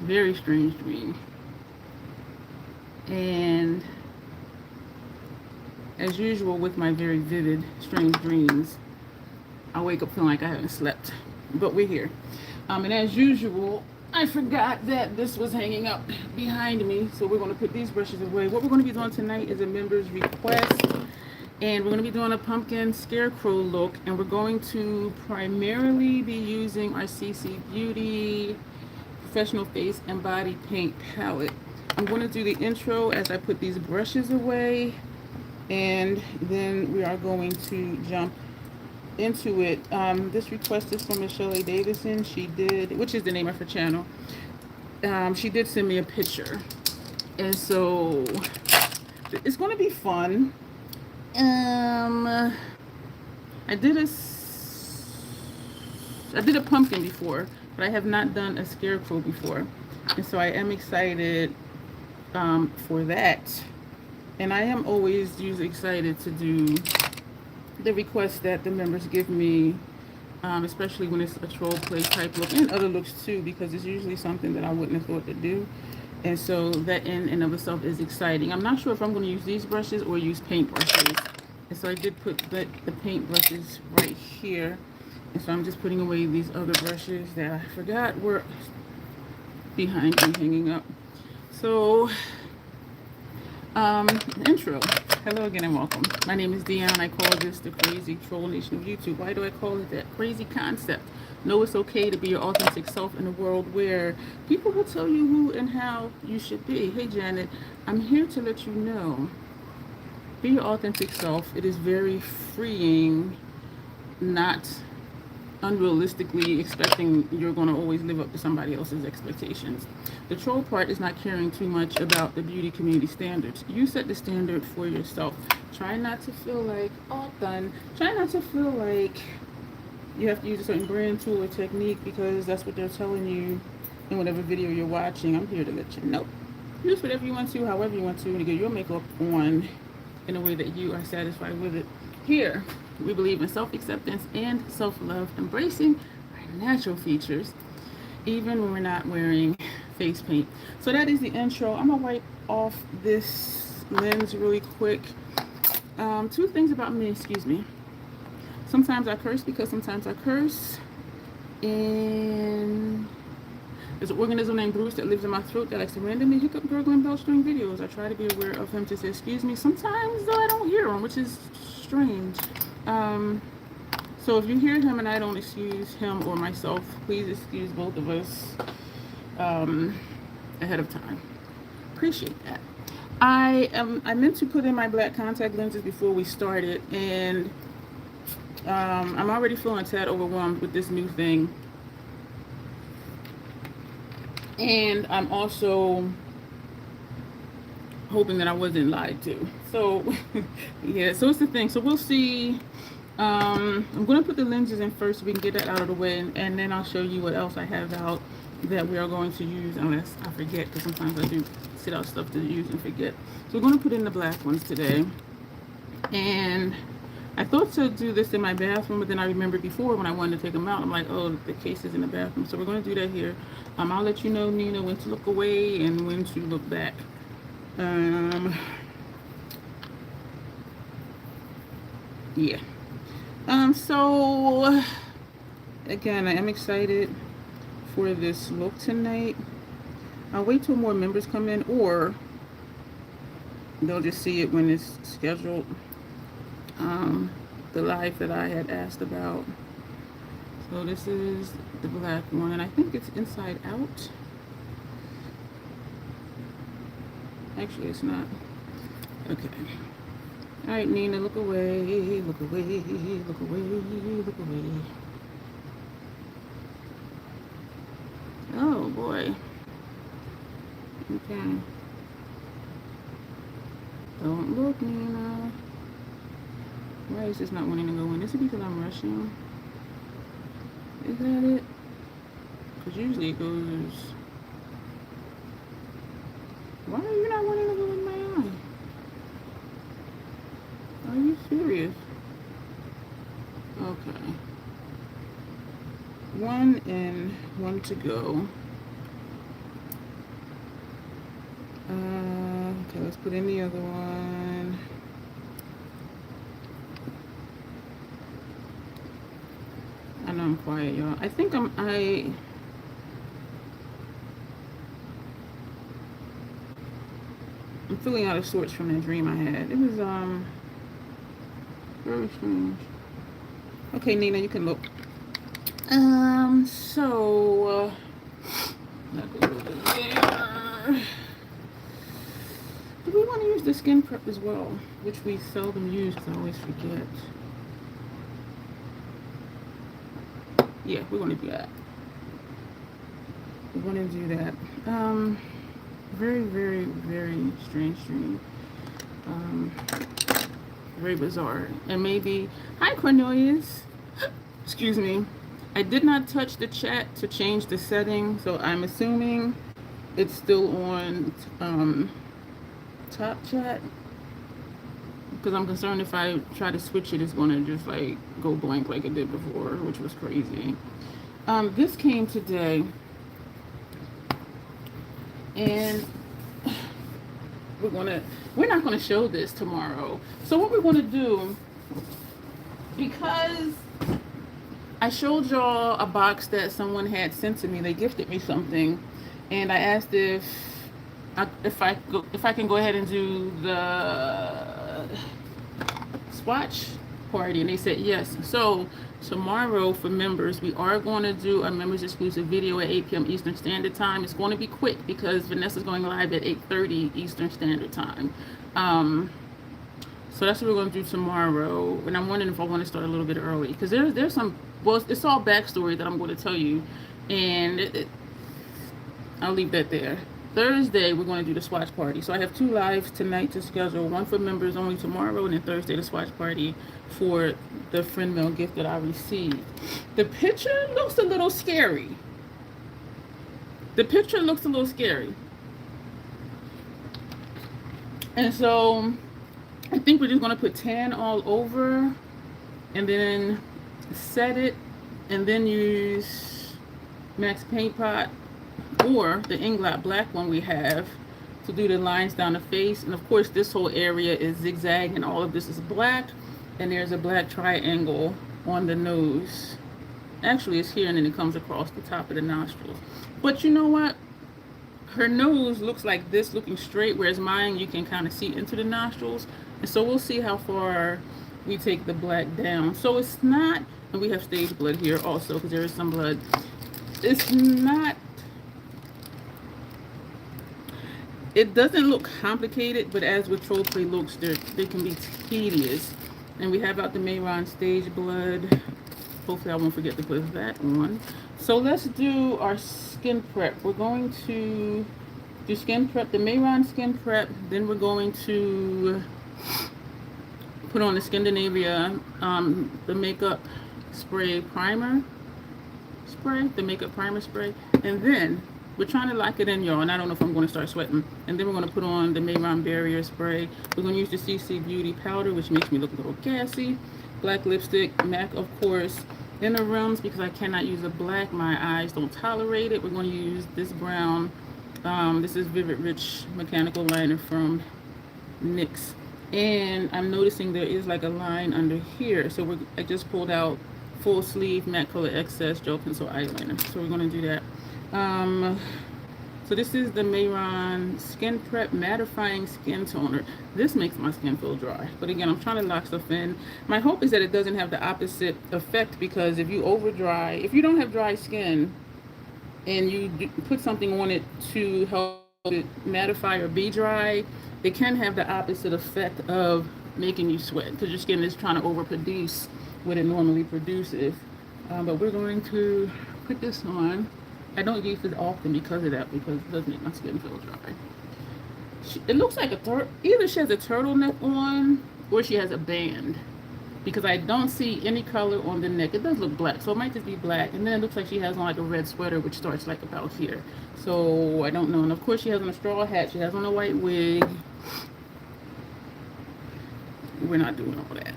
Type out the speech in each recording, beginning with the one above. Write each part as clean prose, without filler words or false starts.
Very strange dream. And as usual with my very vivid, strange dreams, I wake up feeling like I haven't slept. But we're here. And as usual, I forgot that this was hanging up behind me. So we're going to put these brushes away. What we're going to be doing tonight is a member's request. And we're going to be doing a pumpkin scarecrow look. And we're going to primarily be using our CC Beauty Professional Face and Body Paint palette. I'm going to do the intro as I put these brushes away. And then we are going to jump into it. This request is from Michelle A. Davison. She did, which is the name of her channel. She did send me a picture. And so it's going to be fun. I did a pumpkin before, but I have not done a scarecrow before. And so I am excited for that. And I am always usually excited to do the requests that the members give me, especially when it's a troll play type look and other looks too, because it's usually something that I wouldn't have thought to do. And so that in and of itself is exciting. I'm not sure if I'm going to use these brushes or use paint brushes. And so I did put the paint brushes right here. And so I'm just putting away these other brushes that I forgot were behind me hanging up. So, intro. Hello again and welcome. My name is Dion. I call this the crazy troll nation of YouTube. Why do I call it that? Crazy concept. Know it's okay to be your authentic self in a world where people will tell you who and how you should be. Hey Janet, I'm here to let you know. Be your authentic self. It is very freeing, not unrealistically expecting you're going to always live up to somebody else's expectations. The troll part is not caring too much about the beauty community standards. You set the standard for yourself. Try not to feel like all done. Try not to feel like you have to use a certain brand, tool, or technique because that's what they're telling you in whatever video you're watching. I'm here to let you know. Use whatever you want to, however you want to get your makeup on in a way that you are satisfied with it. Here, we believe in self-acceptance and self-love, embracing our natural features, even when we're not wearing face paint. So that is the intro. I'm gonna wipe off this lens really quick. Two things about me, excuse me. Sometimes I curse because sometimes I curse. And there's an organism named Bruce that lives in my throat that likes to randomly hiccup, gurgle, and belch during videos. I try to be aware of him to say excuse me. Sometimes, though, I don't hear him, which is strange. So if you hear him and I don't excuse him or myself, please excuse both of us ahead of time. Appreciate that. I meant to put in my black contact lenses before we started, and I'm already feeling a tad overwhelmed with this new thing. And I'm also hoping that I wasn't lied to. So, yeah, so it's the thing. So we'll see. I'm going to put the lenses in first so we can get that out of the way. And then I'll show you what else I have out that we are going to use unless I forget. Because sometimes I do sit out stuff to use and forget. So we're going to put in the black ones today. And I thought to do this in my bathroom, but then I remembered before when I wanted to take them out, I'm like, oh, the case is in the bathroom. So we're going to do that here. I'll let you know, Nina, when to look away and when to look back. Yeah. So, again, I am excited for this look tonight. I'll wait till more members come in, or they'll just see it when it's scheduled. The live that I had asked about. So this is the black one, and I think it's inside out. Actually, it's not. Okay. All right, Nina, look away, look away, look away, look away. Oh, boy. Okay. Don't look, Nina. Why is this not wanting to go in? Is it because I'm rushing? Is that it? Because usually it goes... Why are you not wanting to go in my eye? Are you serious? Okay. One in, one to go. Okay, let's put in the other one. I know I'm quiet, y'all. I think I'm feeling out of sorts from that dream I had. It was very strange. Okay, Nina, you can look. So that goes over there. Do we want to use the skin prep as well, which we seldom use because I always forget. Yeah, we're going to do that. We're going to do that. Very, very, very strange dream. Very bizarre. And maybe, hi Cornelius. Excuse me. I did not touch the chat to change the setting, so I'm assuming it's still on top chat. Because I'm concerned if I try to switch it, it's going to just like go blank like it did before, which was crazy. This came today, and we're not gonna show this tomorrow. So what we're gonna do, because I showed y'all a box that someone had sent to me, they gifted me something, and I asked if I can go ahead and do the swatch party, and they said yes. So tomorrow for members, we are going to do a members exclusive video at 8 p.m. Eastern Standard Time. It's going to be quick because Vanessa's going live at 8:30 Eastern Standard Time. So that's what we're going to do tomorrow. And I'm wondering if I want to start a little bit early because there's some, well, it's all backstory that I'm going to tell you, and I'll leave that there. Thursday, we're going to do the swatch party. So I have 2 lives tonight to schedule. One for members only tomorrow, and then Thursday, the swatch party for the friend mail gift that I received. The picture looks a little scary. The picture looks a little scary. And so I think we're just going to put tan all over and then set it and then use Max Paint Pot or the Inglot black one we have to do the lines down the face. And of course this whole area is zigzag and all of this is black, and there's a black triangle on the nose. Actually it's here and then it comes across the top of the nostrils. But you know what, her nose looks like this, looking straight, whereas mine you can kind of see into the nostrils. And so we'll see how far we take the black down. So it's not, and we have stage blood here also because there is some blood. It's not, it doesn't look complicated, but as with troll play looks, they can be tedious. And we have out the Mayron stage blood. Hopefully I won't forget to put that on. So let's do our skin prep. We're going to do skin prep, the Mayron skin prep. Then we're going to put on the Scandinavia, the makeup spray primer spray, the makeup primer spray. And then we're trying to lock it in, y'all, and I don't know if I'm going to start sweating. And then we're going to put on the Mayron Barrier Spray. We're going to use the CC Beauty Powder, which makes me look a little gassy. Black lipstick, MAC, of course. Inner rims, because I cannot use a black. My eyes don't tolerate it. We're going to use this brown. This is Vivid Rich Mechanical Liner from NYX. And I'm noticing there is like a line under here. So I just pulled out full sleeve matte color excess gel pencil eyeliner. So we're going to do that. So this is the Mayron Skin Prep Mattifying Skin Toner. This makes my skin feel dry. But again, I'm trying to lock stuff in. My hope is that it doesn't have the opposite effect, because if you over dry, if you don't have dry skin and you put something on it to help it mattify or be dry, it can have the opposite effect of making you sweat, because your skin is trying to overproduce what it normally produces. But we're going to put this on. I don't use it often because of that, because it does make my skin feel dry. It looks like either she has a turtleneck on or she has a band, because I don't see any color on the neck. It does look black, so it might just be black. And then it looks like she has on like a red sweater, which starts like about here. So I don't know. And of course she has on a straw hat. She has on a white wig. We're not doing all that.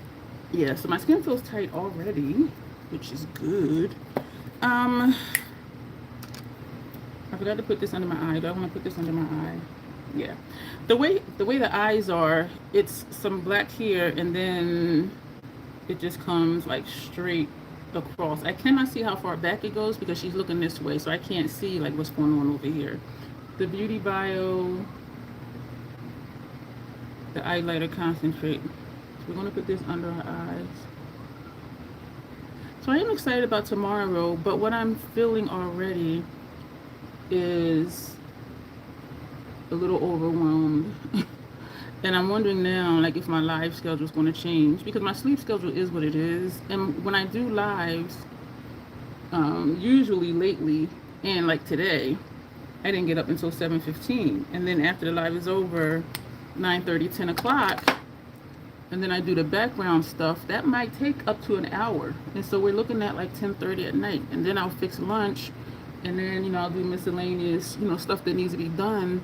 Yeah, so my skin feels tight already, which is good. I forgot to put this under my eye. Do I want to put this under my eye? Yeah. The way the eyes are, it's some black here, and then it just comes like straight across. I cannot see how far back it goes because she's looking this way, so I can't see like what's going on over here. The Beauty Bio, the highlighter concentrate. So we're gonna put this under her eyes. So I am excited about tomorrow, but what I'm feeling already is a little overwhelmed. And I'm wondering now, like, if my live schedule is going to change because my sleep schedule is what it is. And when I do lives, usually lately, and like today, I didn't get up until 7:15, and then after the live is over, 9:30, 10 o'clock, and then I do the background stuff. That might take up to an hour, and so we're looking at like 10:30 at night, and then I'll fix lunch, and then I'll do miscellaneous stuff that needs to be done.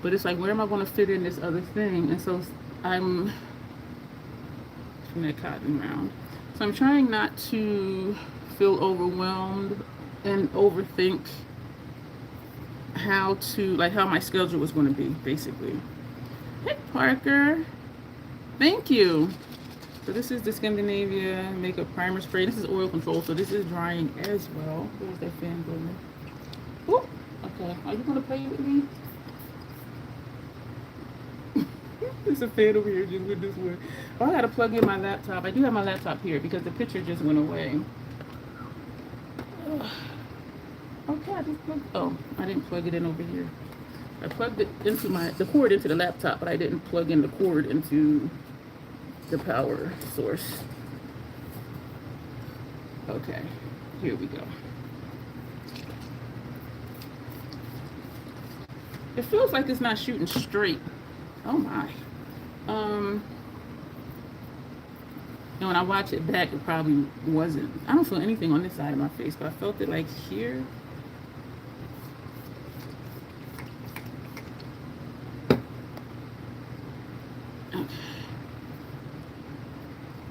But it's like, where am I going to fit in this other thing? And so I'm from that cotton round. So I'm trying not to feel overwhelmed and overthink how my schedule was going to be, basically. Hey, Parker. Thank you. So this is the Scandinavia Makeup Primer Spray. This is oil control, so this is drying as well. Where's that fan going? Oh, okay. Are you going to play with me? There's a fan over here just with this one. Oh, I gotta plug in my laptop. I do have my laptop here because the picture just went away. Okay, I just plugged. Oh, I didn't plug it in over here. I plugged it into the cord into the laptop, but I didn't plug in the cord into the power source. Okay, here we go. It feels like it's not shooting straight. Oh my. And when I watch it back, it probably wasn't. I don't feel anything on this side of my face, but I felt it like here. Okay.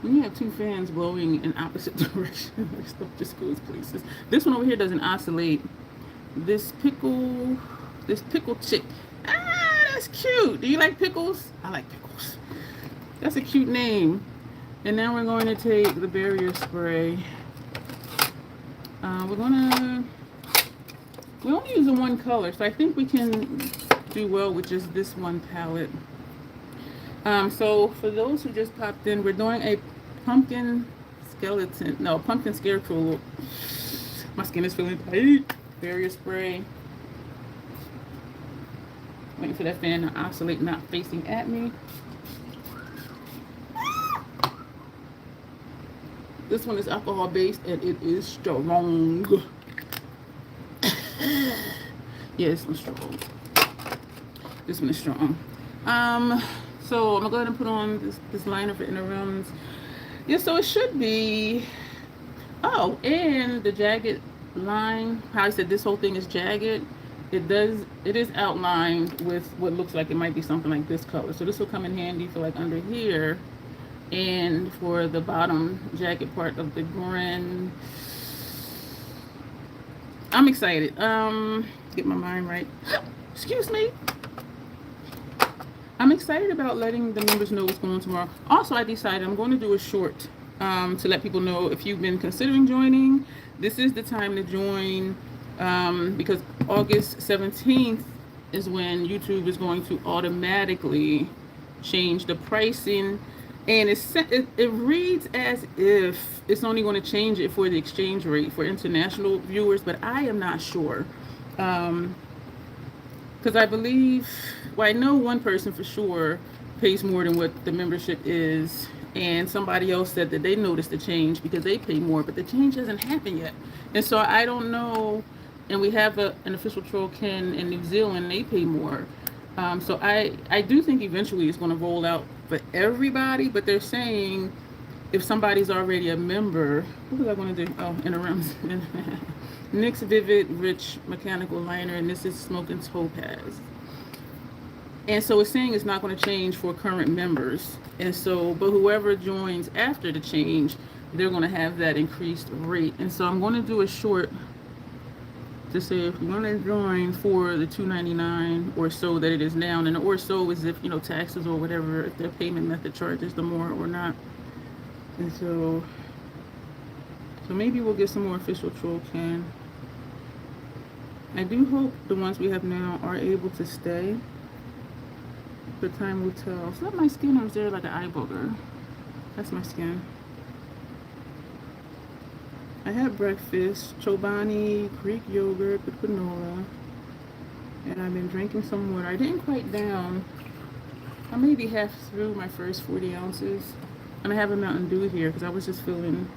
When you have two fans blowing in opposite directions, stuff just goes places. This one over here doesn't oscillate. This pickle chick. That's cute. Do you like pickles? I like pickles. That's a cute name. And now we're going to take the barrier spray. We're only using one color, so I think we can do well with just this one palette. So for those who just popped in, we're doing a pumpkin scarecrow look. My skin is feeling tight. Barrier spray. Waiting for that fan to oscillate, not facing at me. This one is alcohol based and it is strong. Yeah, this one's strong. This one is strong. So I'm gonna go ahead and put on this liner for inner rims. Yeah, so it should be. Oh, and the jagged line. How I said this whole thing is jagged. It is outlined with what looks like it might be something like this color. So this will come in handy for like under here and for the bottom jagged part of the grin. I'm excited. Get my mind right. Excuse me. I'm excited about letting the members know what's going on tomorrow. Also, I decided I'm going to do a short to let people know if you've been considering joining, this is the time to join. Because August 17th is when YouTube is going to automatically change the pricing, and it reads as if it's only going to change it for the exchange rate for international viewers, but I am not sure. Because I believe, well, I know one person for sure pays more than what the membership is, and somebody else said that they noticed the change because they pay more, but the change hasn't happened yet. And so I don't know. And we have an official troll Ken in New Zealand, they pay more. So I do think eventually it's going to roll out for everybody, but they're saying if somebody's already a member, what was I going to do? Oh, interims. NYX Vivid Rich Mechanical Liner, and this is Smoking Topaz. And so it's saying it's not going to change for current members. And so, but whoever joins after the change, they're going to have that increased rate. And so I'm going to do a short to say if you want to join for the $2.99 or so that it is now, and the or so is if, you know, taxes or whatever, if their payment method charges the more or not. And so maybe we'll get some more official troll can. I do hope the ones we have now are able to stay, but time will tell. Is that my skin, or is there like an eye booger? That's my skin. I had breakfast, chobani, Greek yogurt with granola, and I've been drinking some water. I didn't quite down. I may be half through my first 40 ounces. And I have a Mountain Dew here because I was just feeling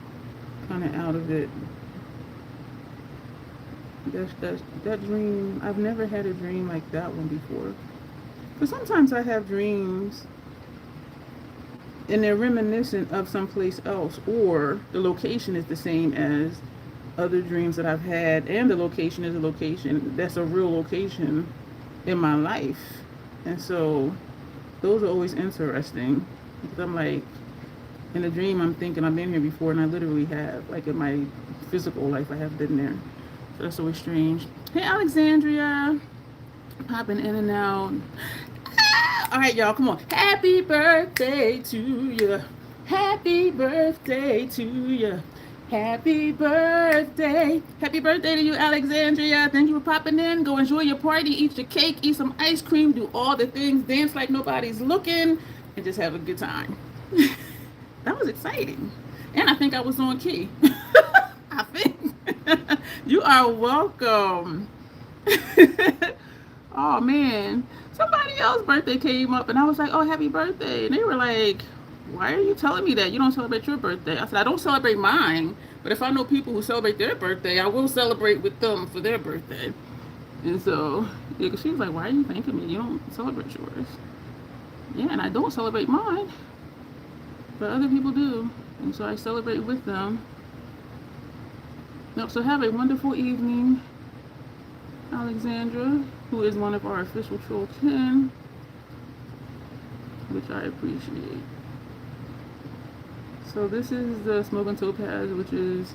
kind of out of it. That dream, I've never had a dream like that one before. But sometimes I have dreams and they're reminiscent of someplace else, or the location is the same as other dreams that I've had, and the location is a location that's a real location in my life. And so those are always interesting, because I'm like, in a dream I'm thinking I've been here before, and I literally have. Like in my physical life I have been there. So that's always strange. Hey Alexandria, popping in and out. All right, y'all, come on. Happy birthday to you. Happy birthday to you. Happy birthday. Happy birthday to you, Alexandria. Thank you for popping in. Go enjoy your party. Eat your cake. Eat some ice cream. Do all the things. Dance like nobody's looking. And just have a good time. That was exciting. And I think I was on key. I think. You are welcome. Oh, man. Somebody else's birthday came up and I was like, oh, happy birthday. And they were like, why are you telling me that? You don't celebrate your birthday. I said, I don't celebrate mine. But if I know people who celebrate their birthday, I will celebrate with them for their birthday. And so, yeah, because she was like, why are you thanking me? You don't celebrate yours. Yeah, and I don't celebrate mine. But other people do. And so I celebrate with them. So have a wonderful evening, Alexandra, who is one of our official troll 10, which I appreciate. So this is the Smoking Topaz, which is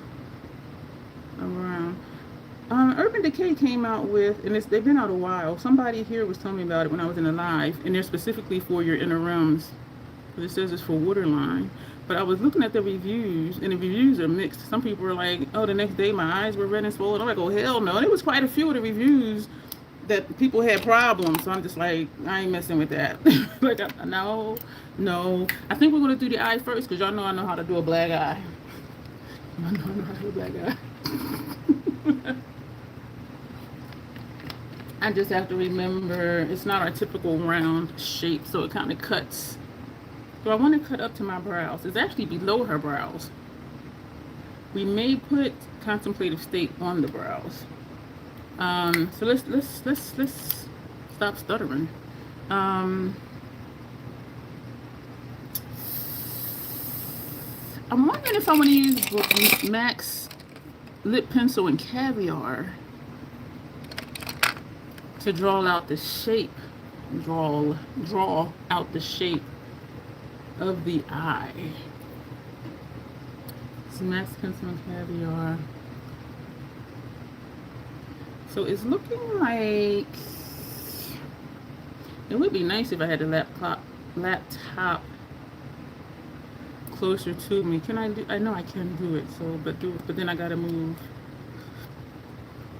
around. Urban Decay came out with, and they've been out a while. Somebody here was telling me about it when I was in a live, and they're specifically for your inner realms. It says it's for waterline. But I was looking at the reviews, and the reviews are mixed. Some people were like, oh, the next day my eyes were red and swollen. I'm like, oh, hell no. And it was quite a few of the reviews that people had problems. So I'm just like, I ain't messing with that. Like, no. I think we're going to do the eye first, because y'all know I know how to do a black eye. I know how to do a black eye. I just have to remember, it's not our typical round shape, so it kind of cuts. So I want to cut up to my brows. It's actually below her brows. We may put contemplative state on the brows. So let's stop stuttering. I'm wondering if I want to use Max Lip Pencil and Caviar to draw out the shape. Draw out the shape of the eye. It's Max Pencil and Caviar. So it's looking like it would be nice if I had a laptop closer to me. Can I do? I know I can do it. So, but then I gotta move.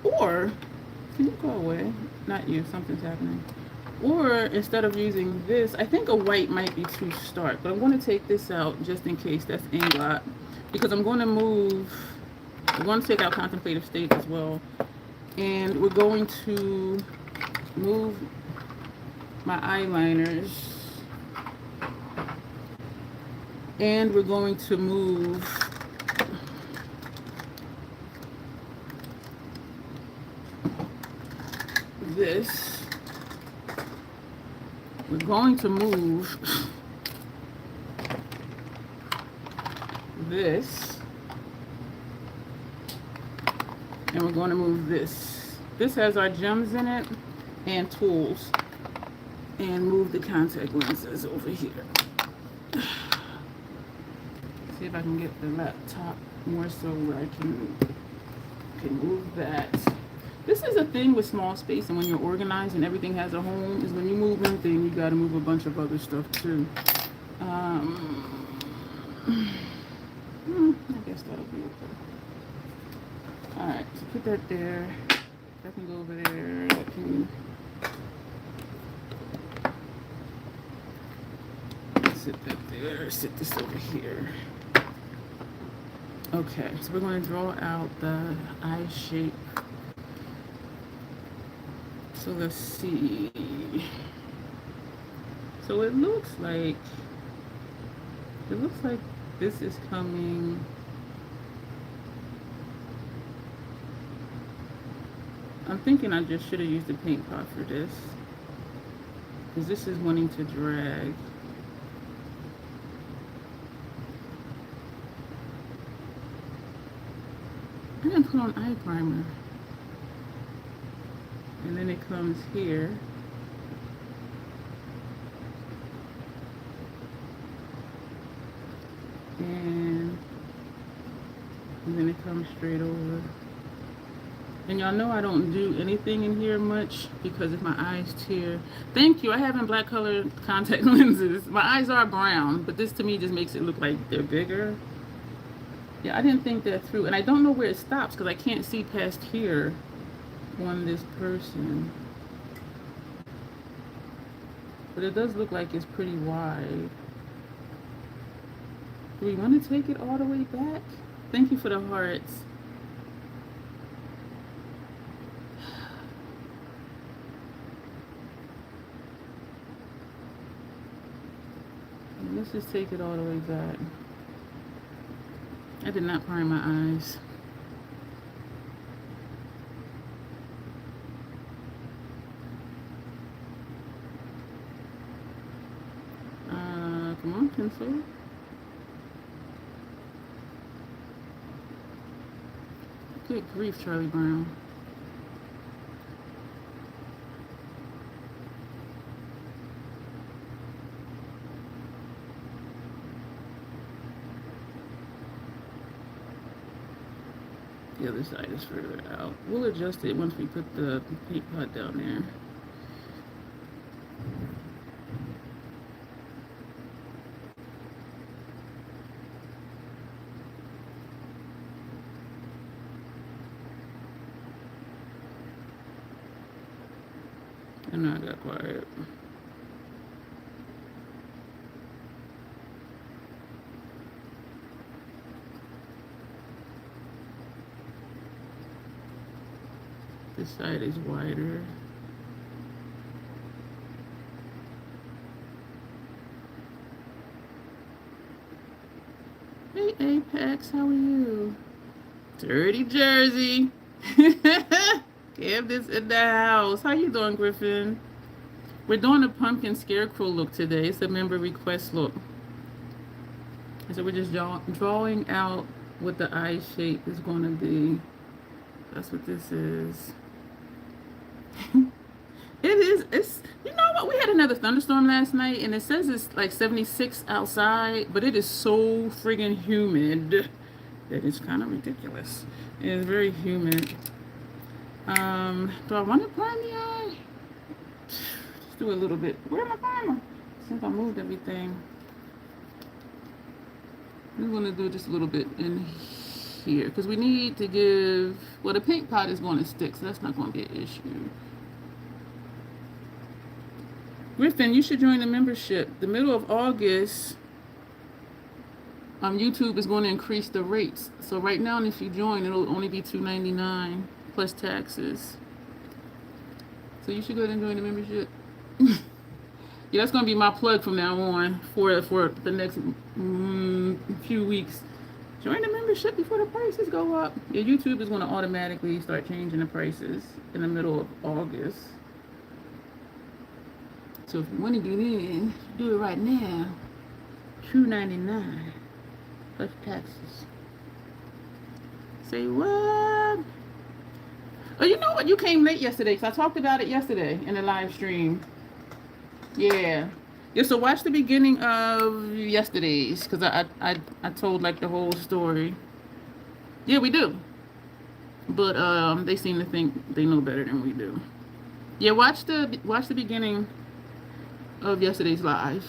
Or can you go away? Not you. Something's happening. Or instead of using this, I think a white might be too stark, but I'm going to take this out just in case. That's Inglot, because I'm going to take out contemplative state as well, and we're going to move my eyeliners, and we're going to move this. We're going to move this, and we're going to move this. This has our gems in it and tools, and move the contact lenses over here. See if I can get the laptop more so where I can move that. This is a thing with small space, and when you're organized and everything has a home, is when you move one thing, you got to move a bunch of other stuff too. I guess that'll be okay. All right, so put that there. That can go over there. That can sit that there. Sit this over here. Okay, so we're going to draw out the eye shape. So let's see. So it looks like this is coming. I'm thinking I just should have used the paint pot for this, because this is wanting to drag. I didn't put on eye primer. And then it comes here. And then it comes straight over. And y'all know I don't do anything in here much, because if my eyes tear. Thank you, I have in black colored contact lenses. My eyes are brown, but this to me just makes it look like they're bigger. Yeah, I didn't think that through. And I don't know where it stops, because I can't see past here on this person. But it does look like it's pretty wide. Do we want to take it all the way back? Thank you for the hearts. Let's just take it all the way back. I did not prime my eyes. Come on, pencil. Good grief, Charlie Brown. The other side is further out. We'll adjust it once we put the paint pot down there. I know I got quiet. This side is wider. Hey Apex, how are you? Dirty Jersey. Candace in the house. How you doing, Griffin? We're doing a pumpkin scarecrow look today. It's a member request look. And so we're just drawing out what the eye shape is going to be. That's what this is. It's, you know what? We had another thunderstorm last night, and it says it's like 76 outside, but it is so friggin' humid that it's kind of ridiculous. It's very humid. Do I want to prime the eye? Just do a little bit. Where's my primer? Since I moved everything. I'm going to do just a little bit in here, because we need to give, well, the paint pot is going to stick, so that's not going to be an issue. Griffin, you should join the membership. The middle of August, YouTube is going to increase the rates. So right now, if you join, it'll only be $2.99 plus taxes. So you should go ahead and join the membership. Yeah, that's going to be my plug from now on for the next few weeks. Join the membership before the prices go up. Yeah, YouTube is going to automatically start changing the prices in the middle of August. So if you want to get in, do it right now. $2.99 plus taxes. Say what? Oh, you know what? You came late yesterday, because I talked about it yesterday in the live stream. Yeah. Yeah, so watch the beginning of yesterday's, because I told like the whole story. Yeah, we do. But they seem to think they know better than we do. Yeah, watch the beginning of yesterday's live.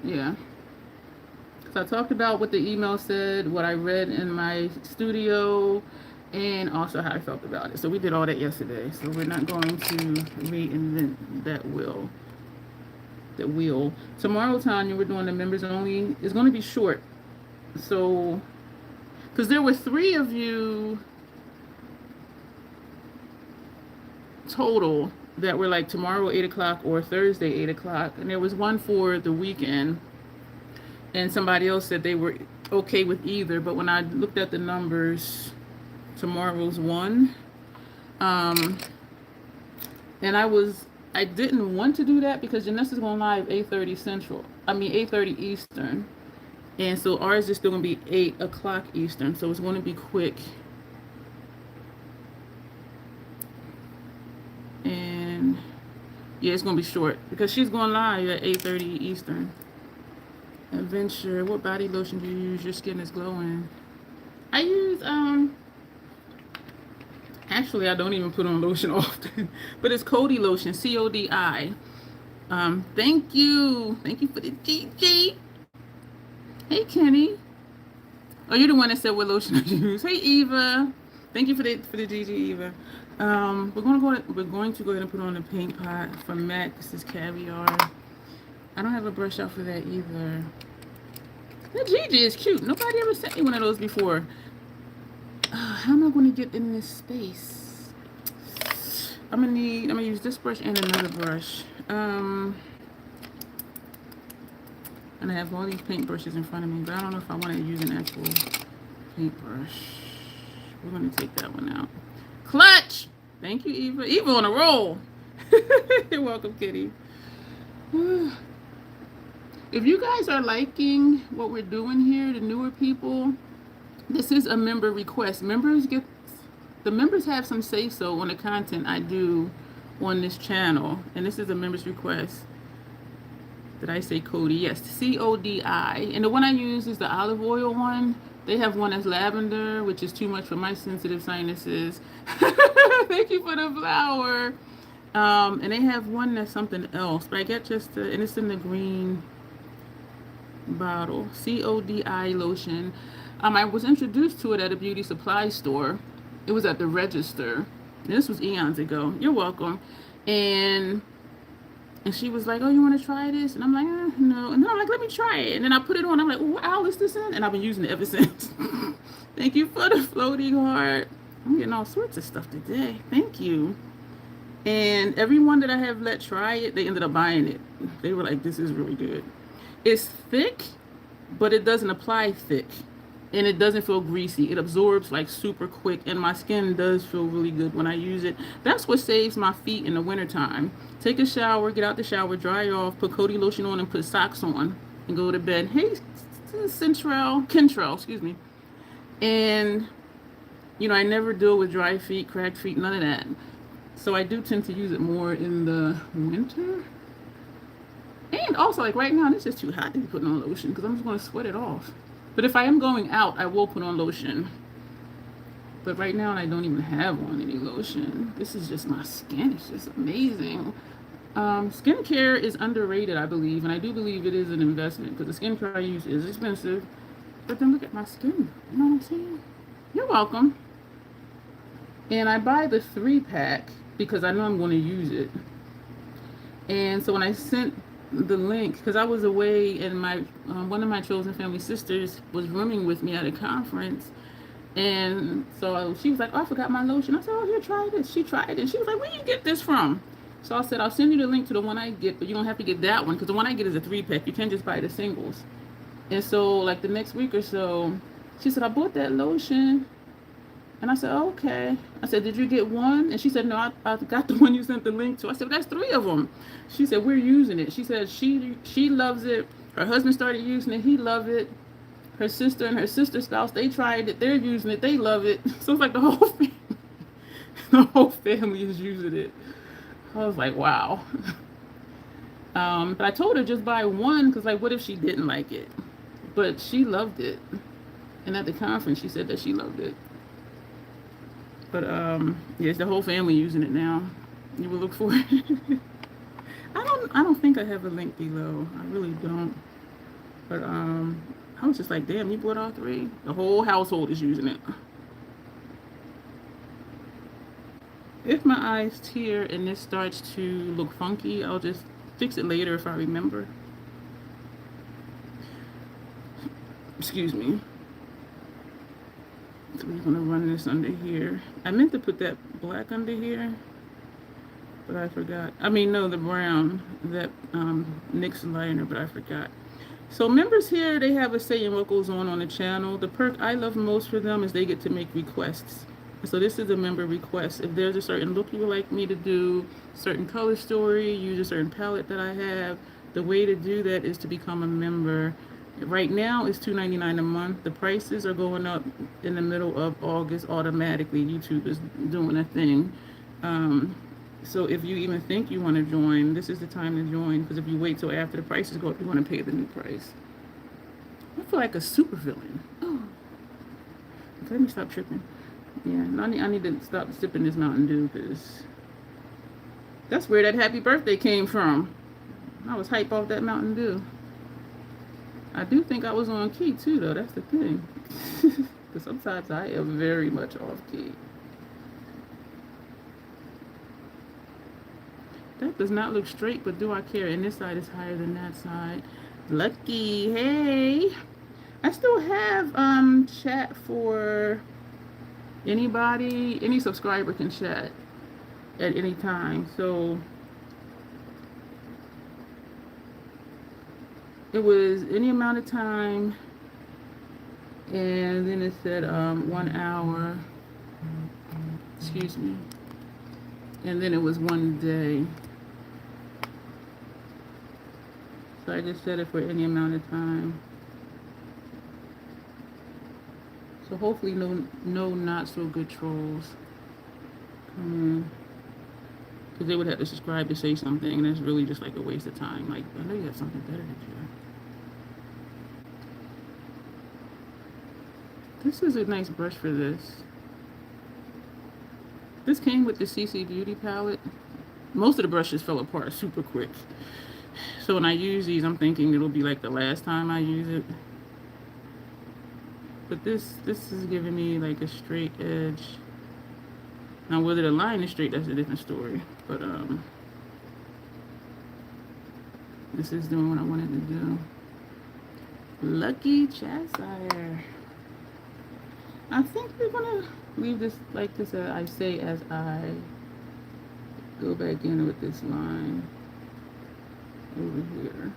Yeah. So I talked about what the email said, what I read in my studio, and also how I felt about it. So we did all that yesterday. So we're not going to reinvent that wheel. Tomorrow, Tanya, we're doing the members only. It's going to be short. So, because there were 3 of you total that were like tomorrow 8 o'clock or Thursday 8 o'clock, and there was one for the weekend, and somebody else said they were okay with either. But when I looked at the numbers, tomorrow's one, and I didn't want to do that because Janessa's going live 8:30 Central. 8:30 Eastern, and so ours is still gonna be 8 o'clock Eastern. So it's going to be quick. And yeah, it's gonna be short because she's going live at 8:30 Eastern. Adventure, what body lotion do you use? Your skin is glowing. I use actually I don't even put on lotion often, but it's Cody lotion, CODI. Thank you for the GG. Hey Kenny. Oh, you're the one that said what lotion I use. Hey Eva. Thank you for the GG, Eva. We're going to go ahead and put on the paint pot from MAC. This is Caviar. I don't have a brush out for that either. That GG is cute. Nobody ever sent me one of those before. How am I going to get in this space? I'm gonna use this brush and another brush. And I have all these paint brushes in front of me, but I don't know if I want to use an actual paintbrush. We're going to take that one out. Clutch! Thank you, Eva. Eva on a roll. You're welcome, Kitty. If you guys are liking what we're doing here, the newer people, this is a member request. The members have some say-so on the content I do on this channel, and this is a member's request. Did I say Cody? Yes, CODI. And the one I use is the olive oil one. They have one that's lavender, which is too much for my sensitive sinuses. Thank you for the flower. And they have one that's something else, but I get just and it's in the green bottle. CODI lotion. I was introduced to it at a beauty supply store. It was at the register. And this was eons ago. You're welcome. And she was like, oh, you want to try this? And I'm like, no. And then I'm like, let me try it. And then I put it on. I'm like, oh, what aisle is this in? And I've been using it ever since. Thank you for the floating heart. I'm getting all sorts of stuff today. Thank you. And everyone that I have let try it, they ended up buying it. They were like, this is really good. It's thick, but it doesn't apply thick. And it doesn't feel greasy. It absorbs like super quick, and my skin does feel really good when I use it. That's what saves my feet in the wintertime. Take a shower, get out the shower, dry off, put Cody lotion on, and put socks on, and go to bed. Hey, Kentrell, excuse me. And, I never deal with dry feet, cracked feet, none of that. So I do tend to use it more in the winter. And also, like right now, it's just too hot to be putting on lotion because I'm just going to sweat it off. But if I am going out, I will put on lotion. But right now, I don't even have on any lotion. This is just my skin. It's just amazing. Skincare is underrated, I believe. And I do believe it is an investment because the skincare I use is expensive. But then look at my skin. You know what I'm saying? You're welcome. And I buy the 3-pack because I know I'm going to use it. And so when I sent the link, because I was away and my one of my chosen family sisters was rooming with me at a conference, and so she was like, oh, I forgot my lotion. I said, oh, here, try this. She tried it. She was like, where you get this from? So I said, I'll send you the link to the one I get, but you don't have to get that one because the one I get is a 3-pack. You can't just buy the singles. And so like the next week or so, she said, I bought that lotion. And I said, oh, okay. I said, did you get one? And she said, no, I got the one you sent the link to. I said, that's 3 of them. She said, we're using it. She said she loves it. Her husband started using it. He loved it. Her sister and her sister's spouse, they tried it. They're using it. They love it. So it's like the whole family is using it. I was like, wow. But I told her just buy one because, like, what if she didn't like it? But she loved it. And at the conference, she said that she loved it. But yes, the whole family using it now. You will look for it. I don't think I have a link below. I really don't. But I was just like, damn, you bought all three? The whole household is using it. If my eyes tear and this starts to look funky, I'll just fix it later if I remember. Excuse me. So we're gonna run this under here. I meant to put that black under here, but I forgot. I mean, no, the brown, that NYX liner, but I forgot. So members here, they have a say in what goes on the channel. The perk I love most for them is they get to make requests. So this is a member request. If there's a certain look you would like me to do, certain color story, use a certain palette that I have, the way to do that is to become a member. Right now it's $2.99 a month. The prices are going up in the middle of August automatically. YouTube is doing a thing. So if you even think you want to join, this is the time to join, because if you wait till after the prices go up, you want to pay the new price. I feel like a super villain. Oh, okay, let me stop tripping. Yeah, I need to stop sipping this Mountain Dew, because that's where that happy birthday came from. I was hype off that Mountain Dew. I do think I was on key too, though. That's the thing. Because sometimes I am very much off key. That does not look straight, but do I care? And this side is higher than that side. Lucky, hey. I still have chat for anybody. Any subscriber can chat at any time. So it was any amount of time, and then it said 1 hour. Excuse me. And then it was 1 day. So I just set it for any amount of time. So hopefully no not so good trolls come in. Because they would have to subscribe to say something, and it's really just like a waste of time. Like, I know you have something better to do. This is a nice brush for this. This came with the CC Beauty palette. Most of the brushes fell apart super quick. So when I use these, I'm thinking it'll be like the last time I use it. But this is giving me like a straight edge. Now whether the line is straight, that's a different story. But this is doing what I wanted to do. Lucky Chasire. I think we're gonna leave this like this. I say as I go back in with this line over here.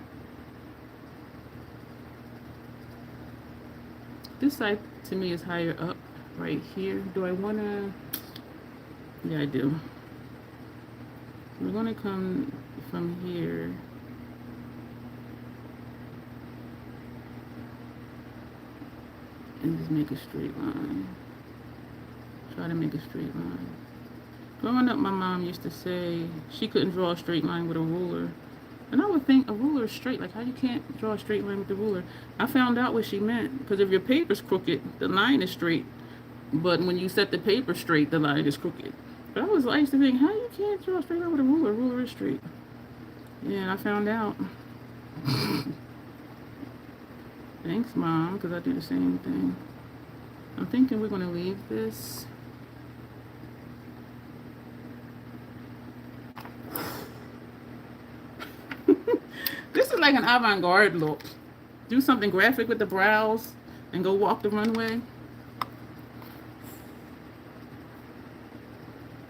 This side to me is higher up right here. Do I wanna? Yeah, I do. We're gonna come from here. And just make a straight line. Try to make a straight line. Growing up, my mom used to say she couldn't draw a straight line with a ruler. And I would think a ruler is straight. Like, how you can't draw a straight line with the ruler? I found out what she meant. Because if your paper's crooked, the line is straight. But when you set the paper straight, the line is crooked. But I used to think, how you can't draw a straight line with a ruler? A ruler is straight. Yeah, and I found out. Thanks, Mom, because I do the same thing. I'm thinking we're going to leave this. This is like an avant-garde look. Do something graphic with the brows and go walk the runway.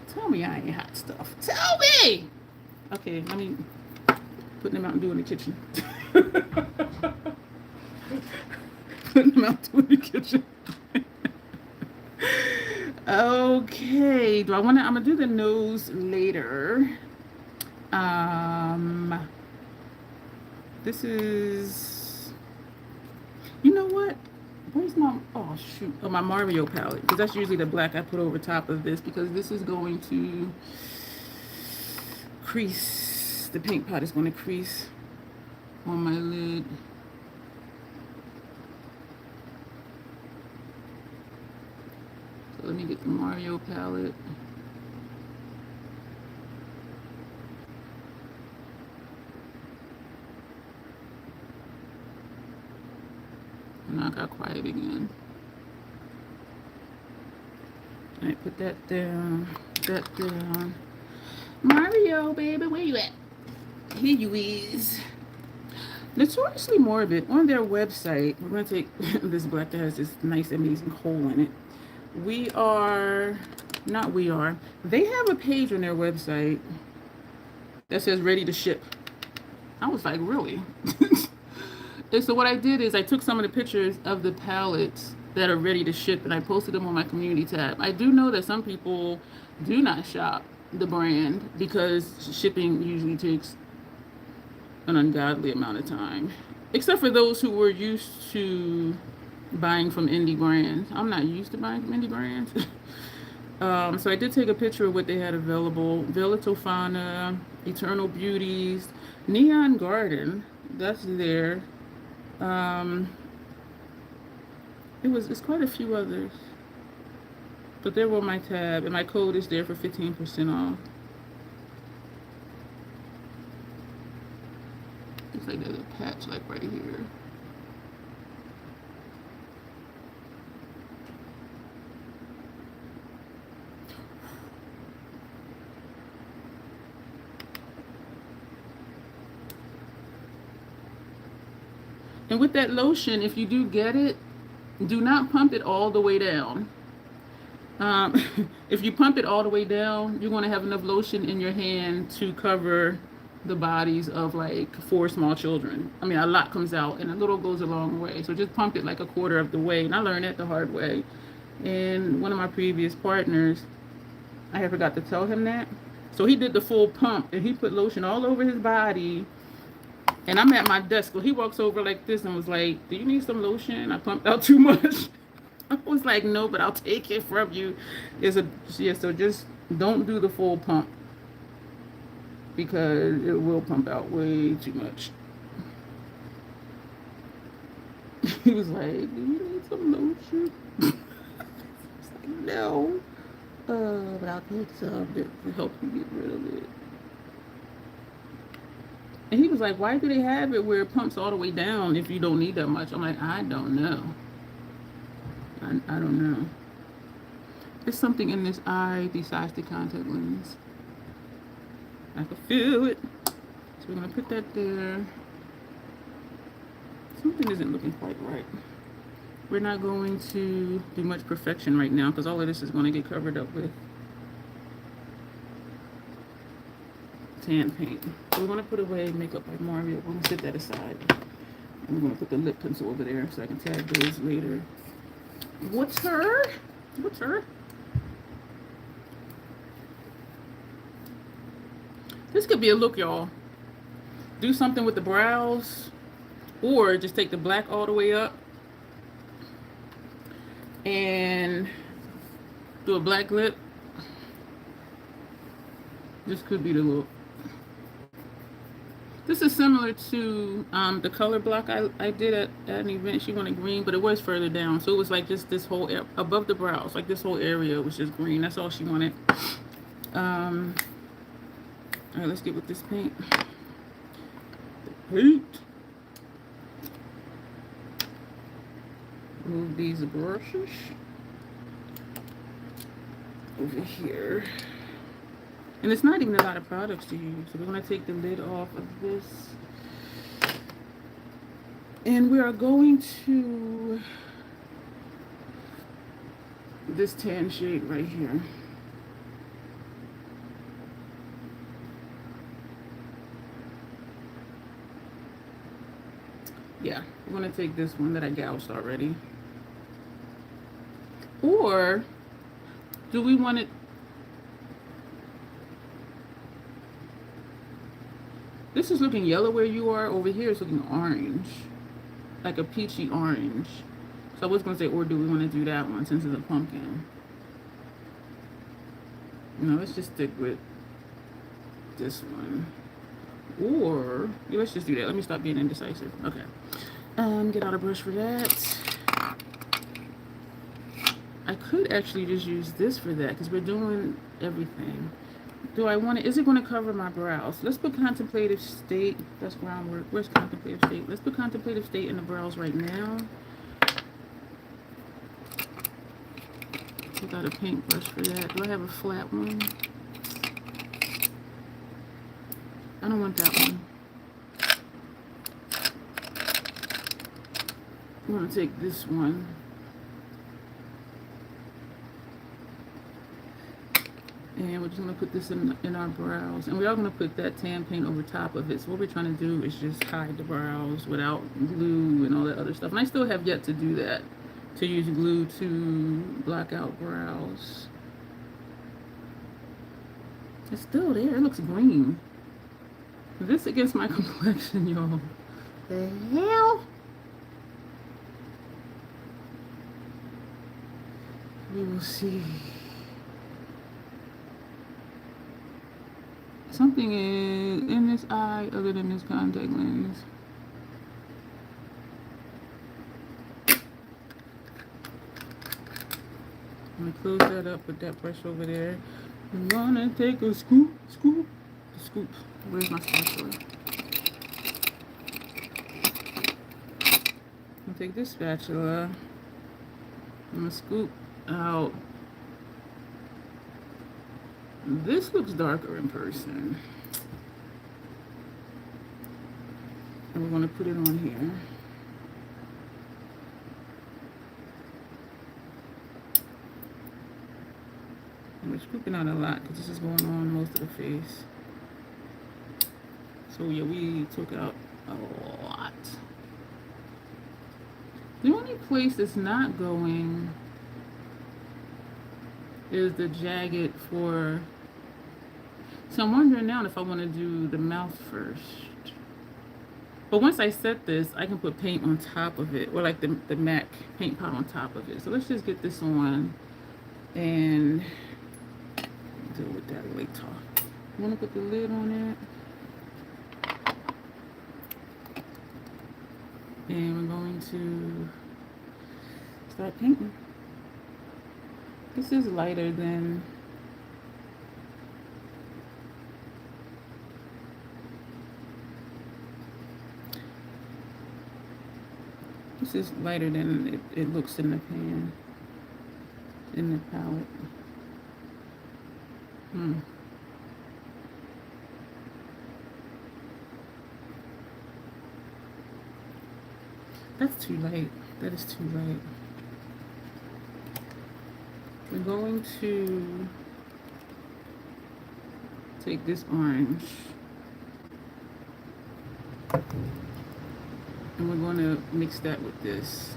Tell me I ain't hot stuff. Tell me! Okay, let me put them out and do in the kitchen. Putting them out to the kitchen. Okay, do I want to? I'm gonna do the nose later. This is. You know what? Where's my? Oh shoot! Oh, my Mario palette, because that's usually the black I put over top of this, because this is going to crease. The paint pot is going to crease on my lid. Let me get the Mario Mario palette. And I got quiet again. Alright, put that down. That down. Mario, baby, where you at? Here you is. Notoriously Morbid, on their website, we're going to take this black that has this nice, amazing hole in it. They have a page on their website that says ready to ship. I was like, really? And so what I did is I took some of the pictures of the palettes that are ready to ship and I posted them on my community tab. I do know that some people do not shop the brand because shipping usually takes an ungodly amount of time, except for those who were used to buying from indie brands. I'm not used to buying from indie brands. So I did take a picture of what they had available. Villa Tofana, Eternal Beauties, Neon Garden, that's there. It's quite a few others, but they're on my tab, and my code is there for 15% off. Looks like there's a patch like right here. And with that lotion, if you do get it, do not pump it all the way down. If you pump it all the way down, you're going to have enough lotion in your hand to cover the bodies of like 4 small children. I mean, a lot comes out and a little goes a long way. So just pump it like a quarter of the way. And I learned that the hard way. And one of my previous partners, I had forgot to tell him that. So he did the full pump and he put lotion all over his body. And I'm at my desk. So he walks over like this and was like, do you need some lotion? I pumped out too much. I was like, no, but I'll take it from you. So just don't do the full pump, because it will pump out way too much. He was like, do you need some lotion? I was like, no. But I'll take some to help you get rid of it. And he was like, why do they have it where it pumps all the way down if you don't need that much? I'm like, I don't know. I don't know. There's something in this eye besides the contact lens. I can feel it. So we're going to put that there. Something isn't looking quite right. We're not going to do much perfection right now because all of this is going to get covered up with tan paint. So we're going to put away Makeup by Mario. We're going to set that aside. And we're going to put the lip pencil over there so I can tag those later. What's her? This could be a look, y'all. Do something with the brows, or just take the black all the way up and do a black lip. This could be the look. This is similar to the color block I did at an event. She wanted green, but it was further down. So it was like just this whole, above the brows, like this whole area was just green. That's all she wanted. All right, let's get with this paint. Move these brushes over here. And it's not even a lot of products to use. So we're going to take the lid off of this. And we are going to this tan shade right here. Yeah, we're going to take this one that I gouged already. Or do we want it? This is looking yellow where you are. Over here it's looking orange, like a peachy orange. So I was going to say, or do we want to do that one since it's a pumpkin? No, let's just stick with this one. Or, yeah, let's just do that. Let me stop being indecisive. Okay. Get out a brush for that. I I could actually just use this for that because we're doing everything. Do I want to, is it going to cover my brows? Let's put contemplative state. That's groundwork. Where's contemplative state? Let's put contemplative state in the brows right now. I got a paintbrush for that. Do I have a flat one? I don't want that one. I'm going to take this one. And we're just going to put this in our brows. And we are going to put that tan paint over top of it. So what we're trying to do is just hide the brows without glue and all that other stuff. And I still have yet to do that. To use glue to block out brows. It's still there. It looks green. This against my complexion, y'all. The hell? We will see. Something is in this eye other than this contact lens. I'm gonna close that up with that brush over there. I'm gonna take a scoop. Where's my spatula? I'm gonna take this spatula. I'm gonna scoop out. This looks darker in person. And we're gonna put it on here. We're scooping out a lot because this is going on most of the face. So yeah, we took out a lot. The only place that's not going is the jagged for. So I'm wondering now if I want to do the mouth first. But once I set this, I can put paint on top of it, or like the MAC paint pot on top of it. So let's just get this on and deal with that later. You want to put the lid on it? And we're going to start painting. This is lighter than it looks in the pan, in the palette. That's too light. That is too light. We're going to take this orange and we're going to mix that with this.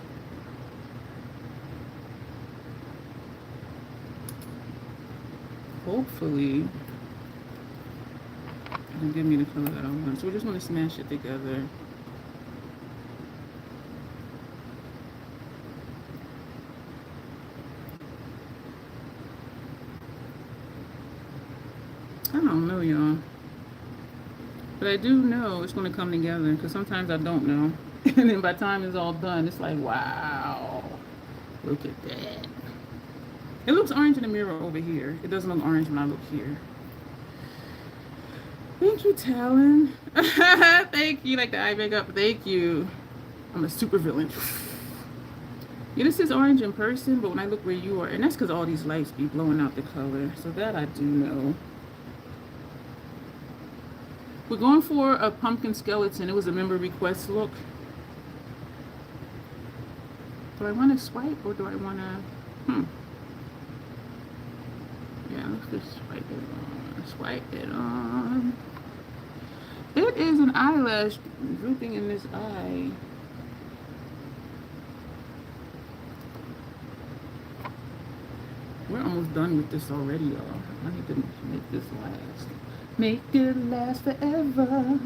Hopefully it'll give me the color that I want. So we just want to smash it together. I don't know, y'all. But I do know it's going to come together because sometimes I don't know. And then by the time it's all done, it's like, wow, look at that. It looks orange in the mirror over here. It doesn't look orange when I look here. Thank you, Talon. Thank you. Like the eye makeup. Thank you. I'm a super villain. Yeah, this is orange in person, but when I look where you are, and that's because all these lights be blowing out the color. So that I do know. We're going for a pumpkin skeleton. It was a member request look. Do I want to swipe or do I want to... Yeah, let's just swipe it on. Swipe it on. It is an eyelash drooping in this eye. We're almost done with this already, y'all. I need to make this last. Make it last forever.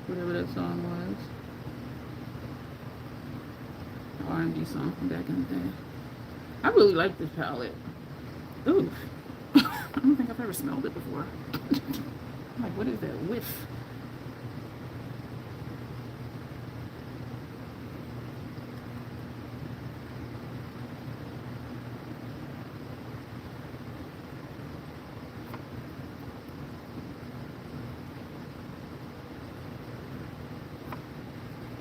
Whatever that song was. R&B song from back in the day. I really like this palette. Ooh. I don't think I've ever smelled it before. I'm like, what is that whiff?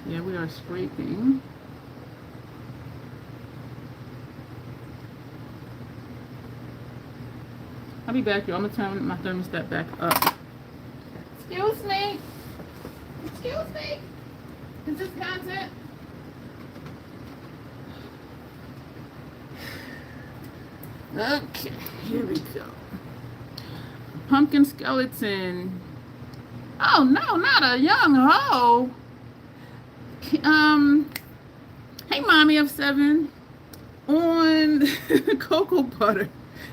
Yeah, we are scraping. I'll be back, y'all. I'm gonna turn my thermostat back up. Excuse me. Excuse me. Is this content? Okay, here we go. Pumpkin skeleton. Oh no, not a young hoe. Hey, mommy of 7 on cocoa butter.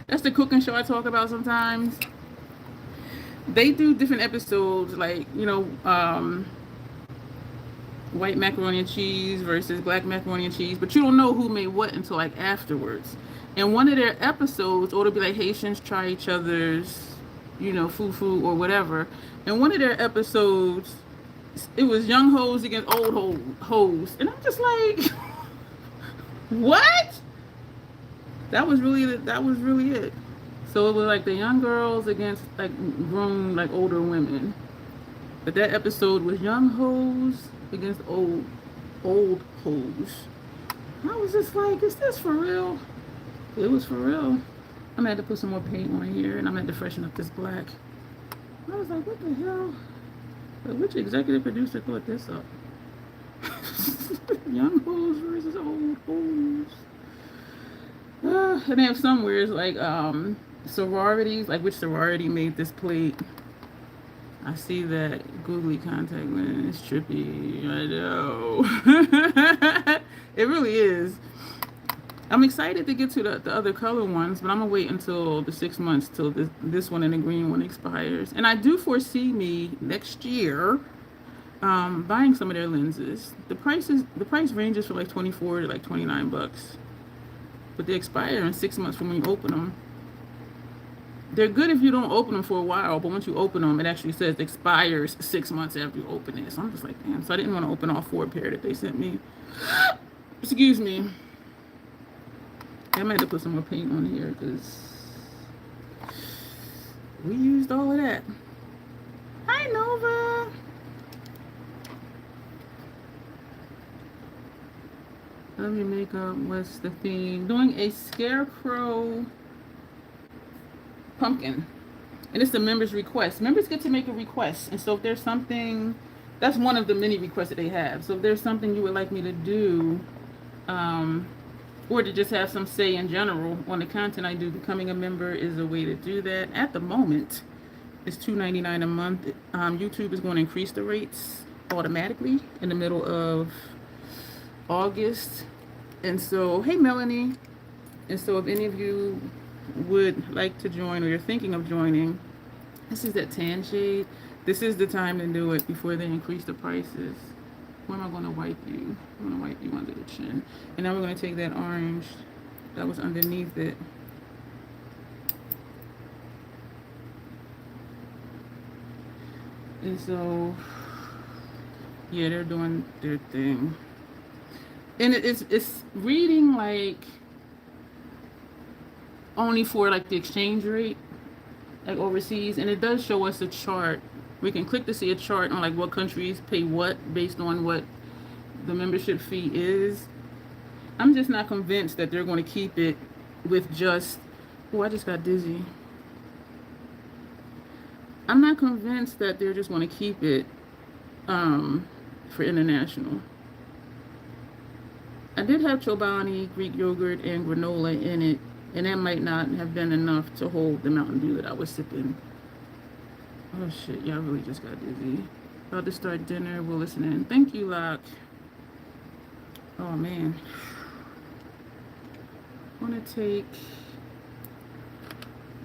That's the cooking show I talk about sometimes. They do different episodes, like, white macaroni and cheese versus black macaroni and cheese, but you don't know who made what until like afterwards. And one of their episodes, or it'll be like Haitians try each other's, fufu or whatever. And one of their episodes, it was young hoes against old hoes, and I'm just like, what? That was really it. So it was like the young girls against like grown, like older women. But that episode was young hoes against old hoes. I was just like, is this for real? It was for real. I'm gonna have to put some more paint on here, and I'm gonna have to freshen up this black. I was like, what the hell? But which executive producer thought this up? Young hoes versus old hoes. And they have somewhere like sororities, like which sorority made this plate. I see that googly contact lens. It's trippy. I know. It really is. I'm excited to get to the other color ones, but I'm gonna wait until the 6 months till this one and the green one expires. And I do foresee me next year buying some of their lenses. The price ranges from like $24 to like $29, but they expire in 6 months from when you open them. They're good if you don't open them for a while, but once you open them, it actually says it expires 6 months after you open it. So I'm just like, damn. So I didn't want to open all 4 pair that they sent me. Excuse me. I might have to put some more paint on here because we used all of that. Hi, Nova. Love your makeup. What's the theme? Doing a scarecrow pumpkin. And it's the members' request. Members get to make a request. And so if there's something, that's one of the many requests that they have. So if there's something you would like me to do, or to just have some say in general on the content I do, becoming a member is a way to do that. At the moment, it's $2.99 a month. YouTube is going to increase the rates automatically in the middle of August. And so, hey, Melanie. And so if any of you would like to join, or you're thinking of joining, this is that tan shade. This is the time to do it before they increase the prices. Where am I going to wipe you? I'm going to wipe you under the chin. And now we're going to take that orange that was underneath it. And so, yeah, they're doing their thing. And it's reading like only for like the exchange rate, like overseas. And it does show us a chart. We can click to see a chart on like what countries pay what based on what the membership fee is. I'm just not convinced that they're going to keep it with just, oh, I just got dizzy. I'm not convinced that they're just going to keep it for international. I did have chobani, Greek yogurt, and granola in it, and that might not have been enough to hold the Mountain Dew that I was sipping. Oh shit, y'all really just got dizzy. About to start dinner, we'll listen in. Thank you, Locke. Oh man. I'm gonna take,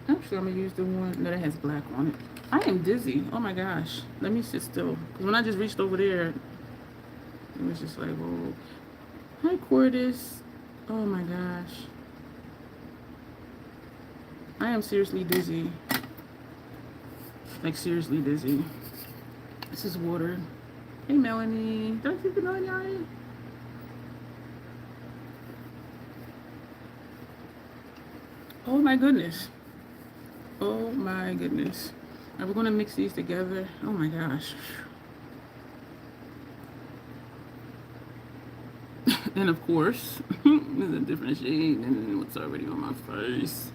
actually I'm gonna use the one that has black on it. I am dizzy, oh my gosh. Let me sit still. Because when I just reached over there, it was just like, whoa. Hi, Cordis. Oh my gosh. I am seriously dizzy. Like seriously dizzy. This is water. Hey, Melanie. Did I keep the Melanie already? Oh my goodness. Oh my goodness. Are we going to mix these together? Oh my gosh. And of course, there's a different shade than what's already on my face.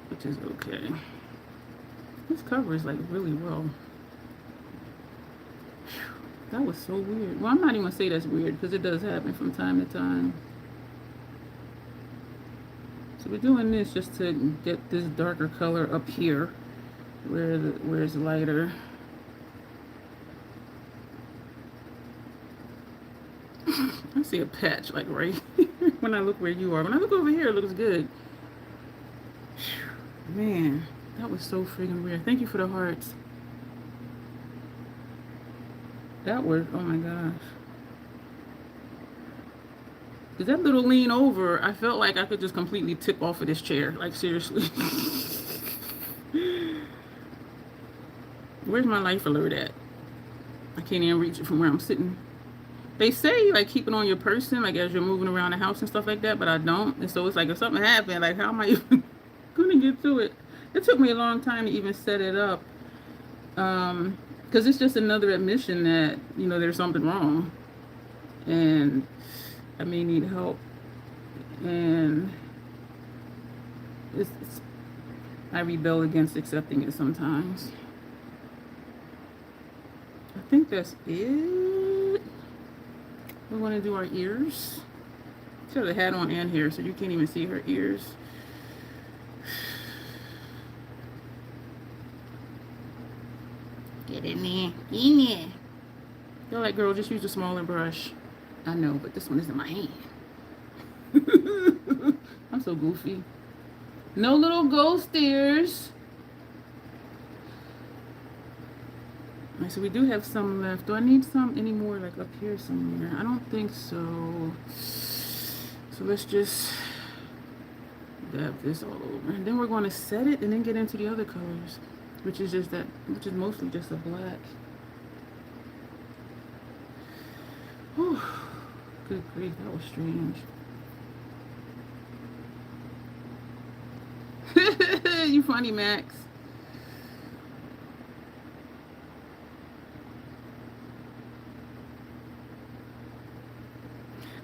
Which is okay. This covers like really well. That was so weird. Well, I'm not even gonna say that's weird because it does happen from time to time. So we're doing this just to get this darker color up here where it's lighter. I see a patch like right here when I look where you are. When I look over here, it looks good. Man, that was so freaking weird. Thank you for the hearts. That worked. Oh my gosh. Because that little lean over, I felt like I could just completely tip off of this chair. Like, seriously. Where's my life alert at? I can't even reach it from where I'm sitting. They say, like, keep it on your person, like, as you're moving around the house and stuff like that, but I don't. And so it's like, if something happened, like, how am I even going to get to it? It took me a long time to even set it up. Because it's just another admission that, you know, there's something wrong. And I may need help. And I rebel against accepting it sometimes. I think that's it. We want to do our ears. She has a hat on and hair, so you can't even see her ears. Get in there. Get in there. You're like, girl, just use a smaller brush. I know, but this one is in my hand. I'm so goofy. No little ghost ears. Alright, so we do have some left. Do I need some anymore, like up here somewhere? I don't think so. So let's just dab this all over. And then we're going to set it and then get into the other colors, which is mostly just a black. Whew. Good grief, that was strange. You funny, Max.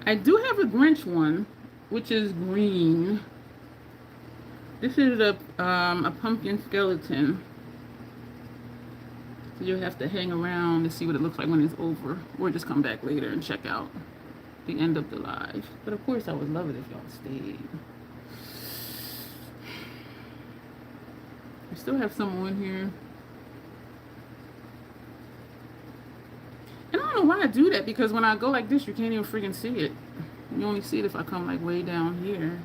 I do have a Grinch one, which is green. This is a pumpkin skeleton. So you'll have to hang around to see what it looks like when it's over, or just come back later and check out the end of the live. But of course, I would love it if y'all stayed. I still have some on here. And I don't know why I do that, because when I go like this, you can't even freaking see it. You only see it if I come like way down here.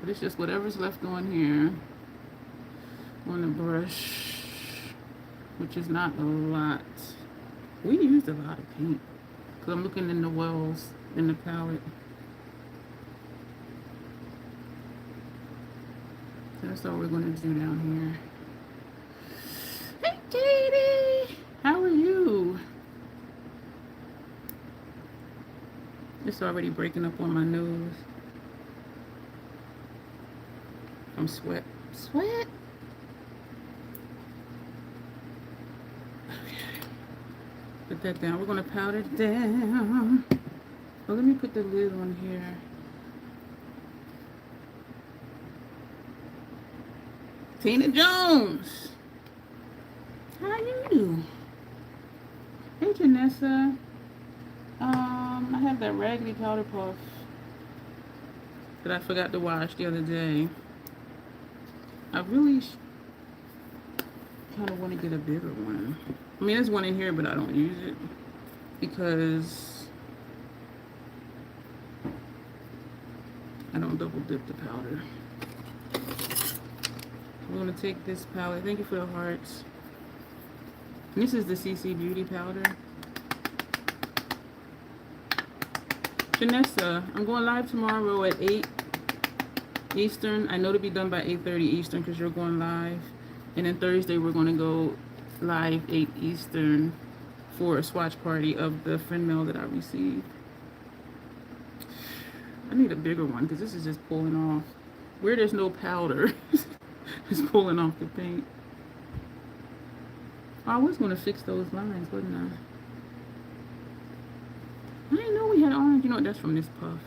But it's just whatever's left on here on the brush, which is not a lot. We used a lot of paint, because I'm looking in the wells in the palette. So that's all we're going to do down here. Hey, Katie! How are you? It's already breaking up on my nose. I'm sweat. Sweat? Okay. Put that down. We're going to powder it down. Well, let me put the lid on here. Tina Jones. How are you? Hey, Janessa. I have that raggedy powder puff that I forgot to wash the other day. I really kind of want to get a bigger one. I mean, there's one in here, but I don't use it because I don't double dip the powder. I'm going to take this palette. Thank you for the hearts. And this is the CC Beauty powder. Janessa, I'm going live tomorrow at 8 Eastern. I know to be done by 8:30 Eastern because you're going live. And then Thursday we're going to go live 8 Eastern for a swatch party of the friend mail that I received. I need a bigger one because this is just pulling off. Where there's no powder, it's pulling off the paint. I was going to fix those lines, wasn't I? I didn't know we had orange. You know what? That's from this puff.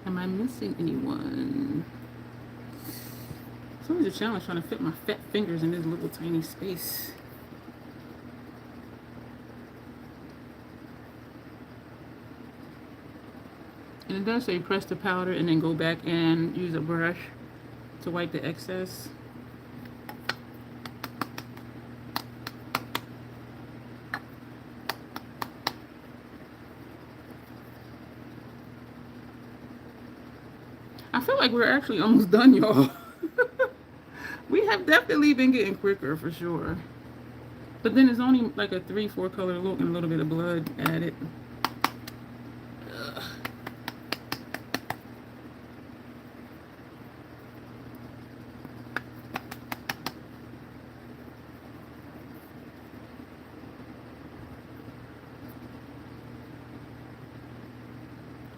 Am I missing anyone? It's always a challenge trying to fit my fat fingers in this little tiny space. And it does say press the powder and then go back and use a brush to wipe the excess. I feel like we're actually almost done, y'all. We have definitely been getting quicker for sure. But then it's only like a 3-4 color look and a little bit of blood added. Ugh.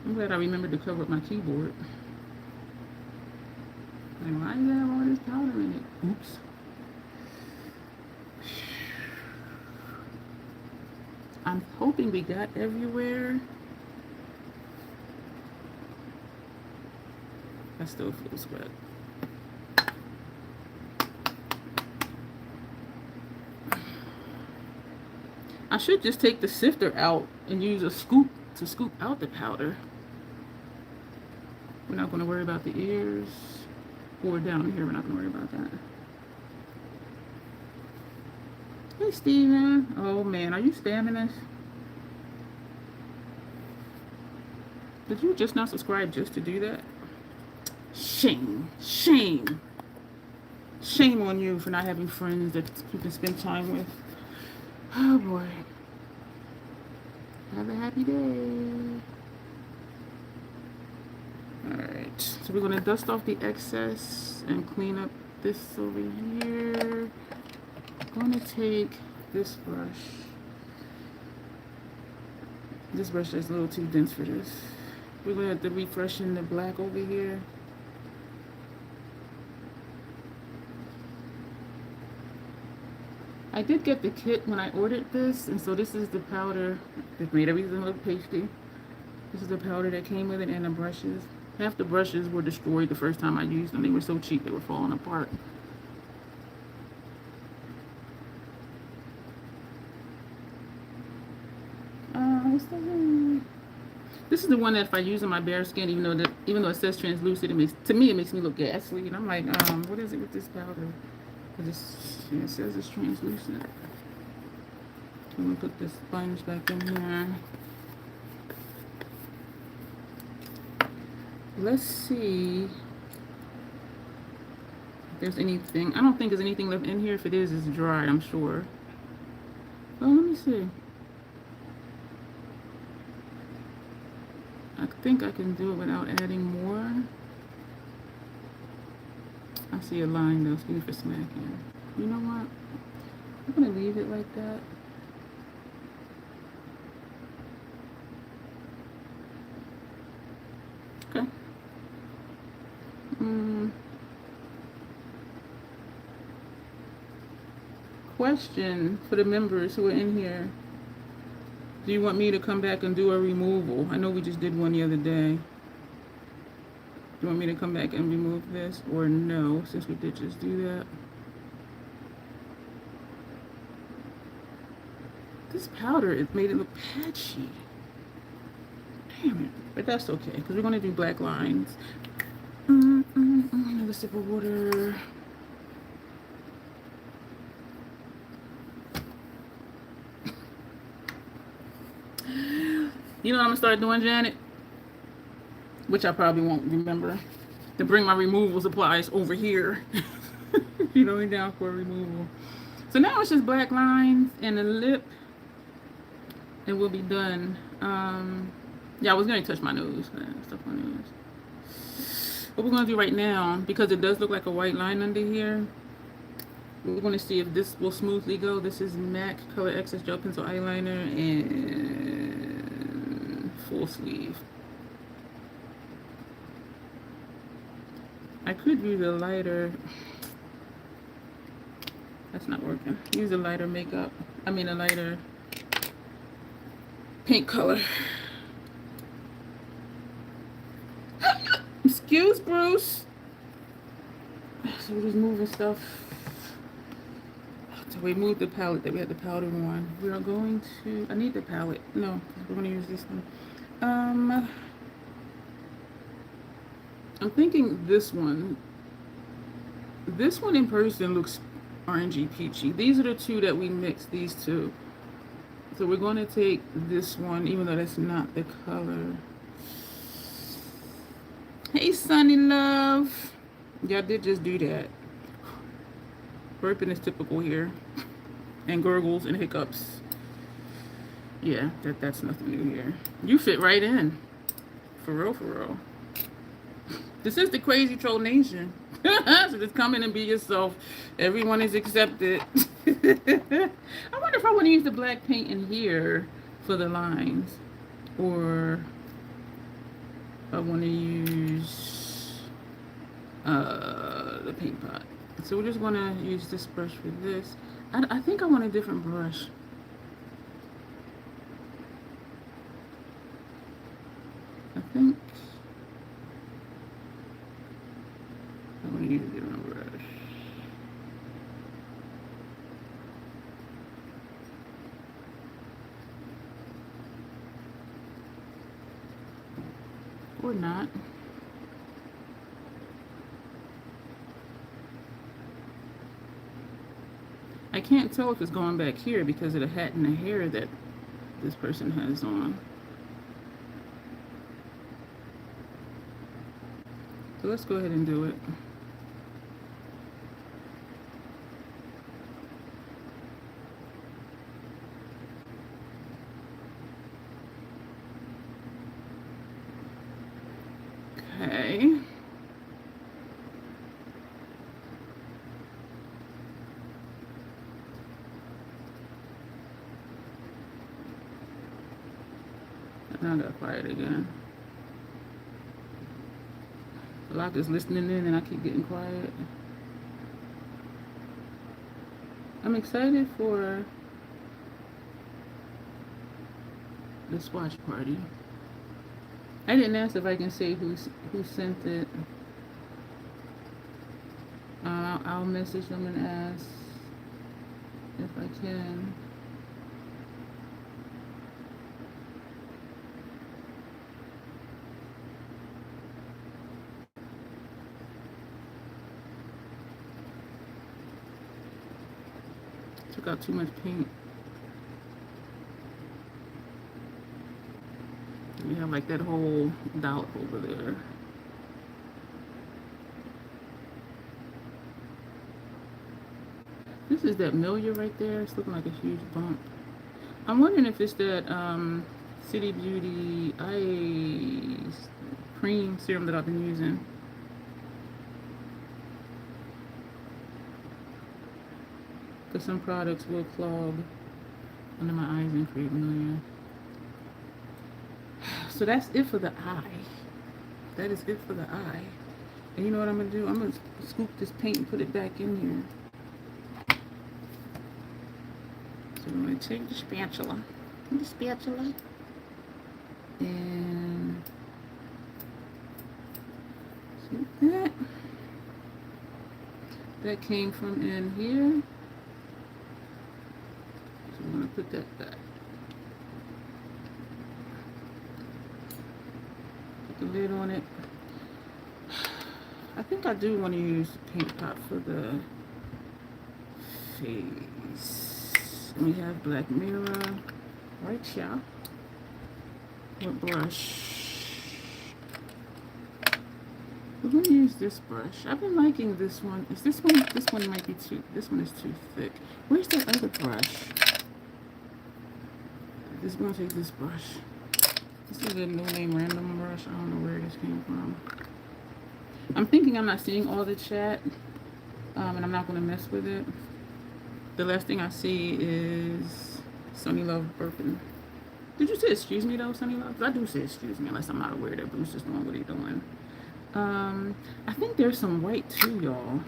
I'm glad I remembered to cover up my keyboard. Like, why do you have all this powder in it? Oops. I'm hoping we got everywhere. I still feel wet. I should just take the sifter out and use a scoop to scoop out the powder. We're not going to worry about the ears. Or down here, we're not going to worry about that. Hey, Steven. Oh, man. Are you spamming us? Did you just not subscribe just to do that? Shame. Shame. Shame on you for not having friends that you can spend time with. Oh, boy. Have a happy day. Alright, so we're going to dust off the excess and clean up this over here. I'm going to take this brush. This brush is a little too dense for this. We're going to have to refreshen the black over here. I did get the kit when I ordered this, and so this is the powder that made everything look pasty. This is the powder that came with it and the brushes. Half the brushes were destroyed the first time I used them. They were so cheap, they were falling apart. This is the one that if I use on my bare skin, even though it says translucent, to me it makes me look ghastly. And I'm like, what is it with this powder? Because it says it's translucent. I'm gonna put this sponge back in here. Let's see if there's anything. I don't think there's anything left in here. If it is, it's dried, I'm sure. Well, let me see. I think I can do it without adding more. I see a line though. Excuse me for smacking. You know what? I'm gonna leave it like that. Okay. Question for the members who are in here. Do you want me to come back and do a removal? I know we just did one the other day. Do you want me to come back and remove this or no, since we did just do that? This powder, it made it look patchy. Damn it. But that's okay, because we're going to do black lines. Another sip of water. You know what I'm going to start doing, Janet? Which I probably won't remember. To bring my removal supplies over here. You know, we're down for a removal. So now it's just black lines and the lip. And we'll be done. Yeah, I was going to touch my nose. Stuff on my nose. What we're going to do right now, because it does look like a white line under here, we're going to see if this will smoothly go. This is MAC Color Excess Gel Pencil Eyeliner and full sleeve. I could use a lighter. That's not working. Use a lighter makeup. I mean a lighter paint color. Excuse Bruce. So we're just moving stuff. So we moved the palette that we had the powder one. We are going to, I need the palette. No, we're going to use this one. I'm thinking this one. This one in person looks orangey peachy. These are the two that we mixed, these two. So we're going to take this one, even though that's not the color. Hey, Sunny Love. Y'all did just do that. Burping is typical here. And gurgles and hiccups. Yeah, that's nothing new here. You fit right in. For real, for real. This is the Crazy Troll Nation. So just come in and be yourself. Everyone is accepted. I wonder if I want to use the black paint in here for the lines. Or I want to use the paint pot. So we're just going to use this brush for this. I think I want a different brush. I think I want to use a different brush. Or not. I can't tell if it's going back here because of the hat and the hair that this person has on. So let's go ahead and do it. Okay. Now I got quiet again. Lock is listening in and I keep getting quiet. I'm excited for the swatch party. I didn't ask if I can say who sent it. I'll message them and ask if I can. Took out too much paint. We have like that whole dollop over there. This is that Milia right there. It's looking like a huge bump. I'm wondering if it's that City Beauty eye cream serum that I've been using. Because some products will clog under my eyes and create Milia. So that's it for the eye. That is it for the eye. And you know what I'm going to do? I'm going to scoop this paint and put it back in here. So I'm going to take the spatula. And see that? That came from in here. So I'm going to put that back. The lid on it. I think I do want to use the paint pot for the face. We have Black Mirror right here. What brush? We're going to use this brush. I've been liking this one. Is this one? This one might be too. This one is too thick. Where's that other brush? This going to take this brush. This is a no-name random brush. I don't know where this came from. I'm thinking I'm not seeing all the chat, and I'm not going to mess with it. The last thing I see is Sunny Love burping. Did you say excuse me though, Sunny Love? I do say excuse me unless I'm not aware that Bruce is doing what he's doing. I think there's some white too, y'all.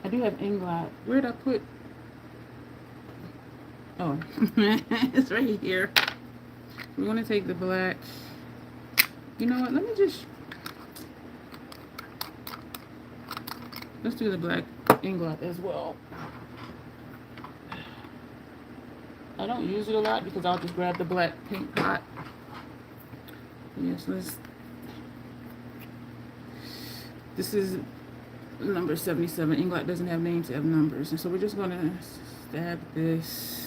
I do have Inglot. Where'd I put? Oh, it's right here. We're gonna take the black. You know what? Let me just. Let's do the black Inglot as well. I don't use it a lot because I'll just grab the black paint pot. Yes, let's. This is number 77. Inglot doesn't have names, it have numbers. And so we're just gonna stab this.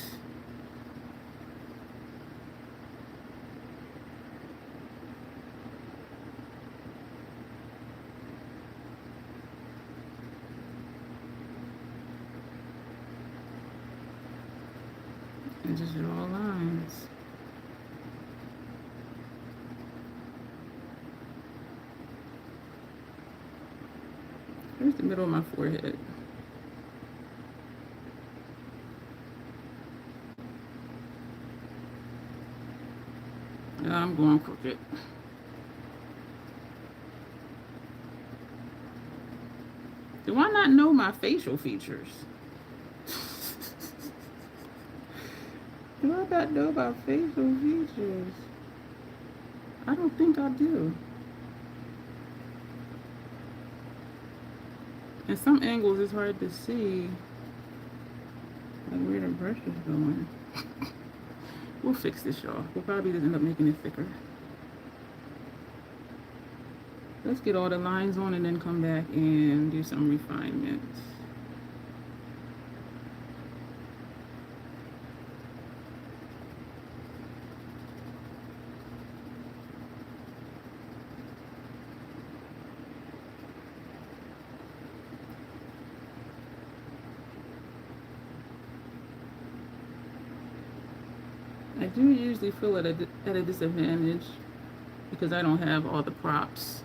And just draw lines. Here's the middle of my forehead. I'm going crooked. Do I not know my facial features? Do I not know my facial features? I don't think I do. In some angles, it's hard to see like where the brush is going. We'll fix this, y'all. We'll probably just end up making it thicker. Let's get all the lines on and then come back and do some refinements. I do usually feel at a disadvantage because I don't have all the props.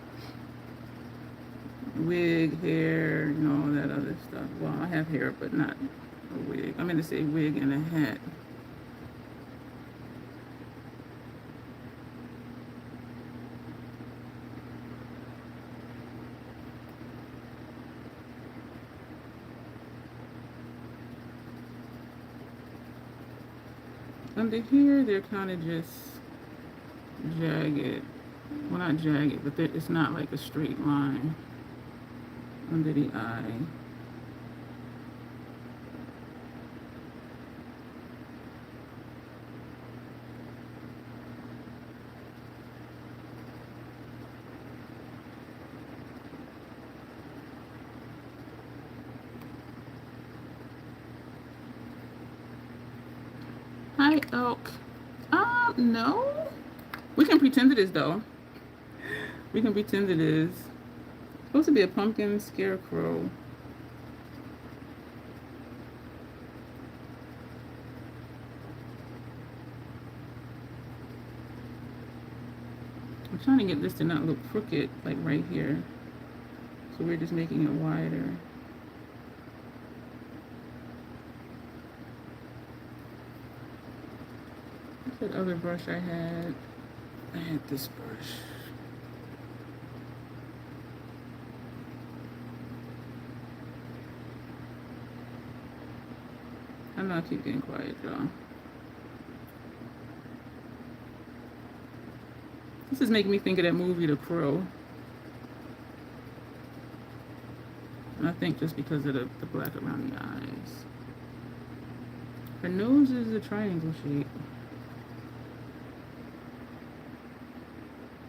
Wig, hair, you know, all that other stuff. Well, I have hair, but not a wig. I'm going to say wig and a hat. Under here, they're kind of just jagged. Well, not jagged, but it's not like a straight line under the eye. Hi, Elk. No. We can pretend it is, though. We can pretend it is. It's supposed to be a pumpkin scarecrow. I'm trying to get this to not look crooked, like right here. So we're just making it wider. What's that other brush I had? I had this brush. I'm not keep getting quiet, y'all. This is making me think of that movie, The Crow. And I think just because of the black around the eyes. Her nose is a triangle shape.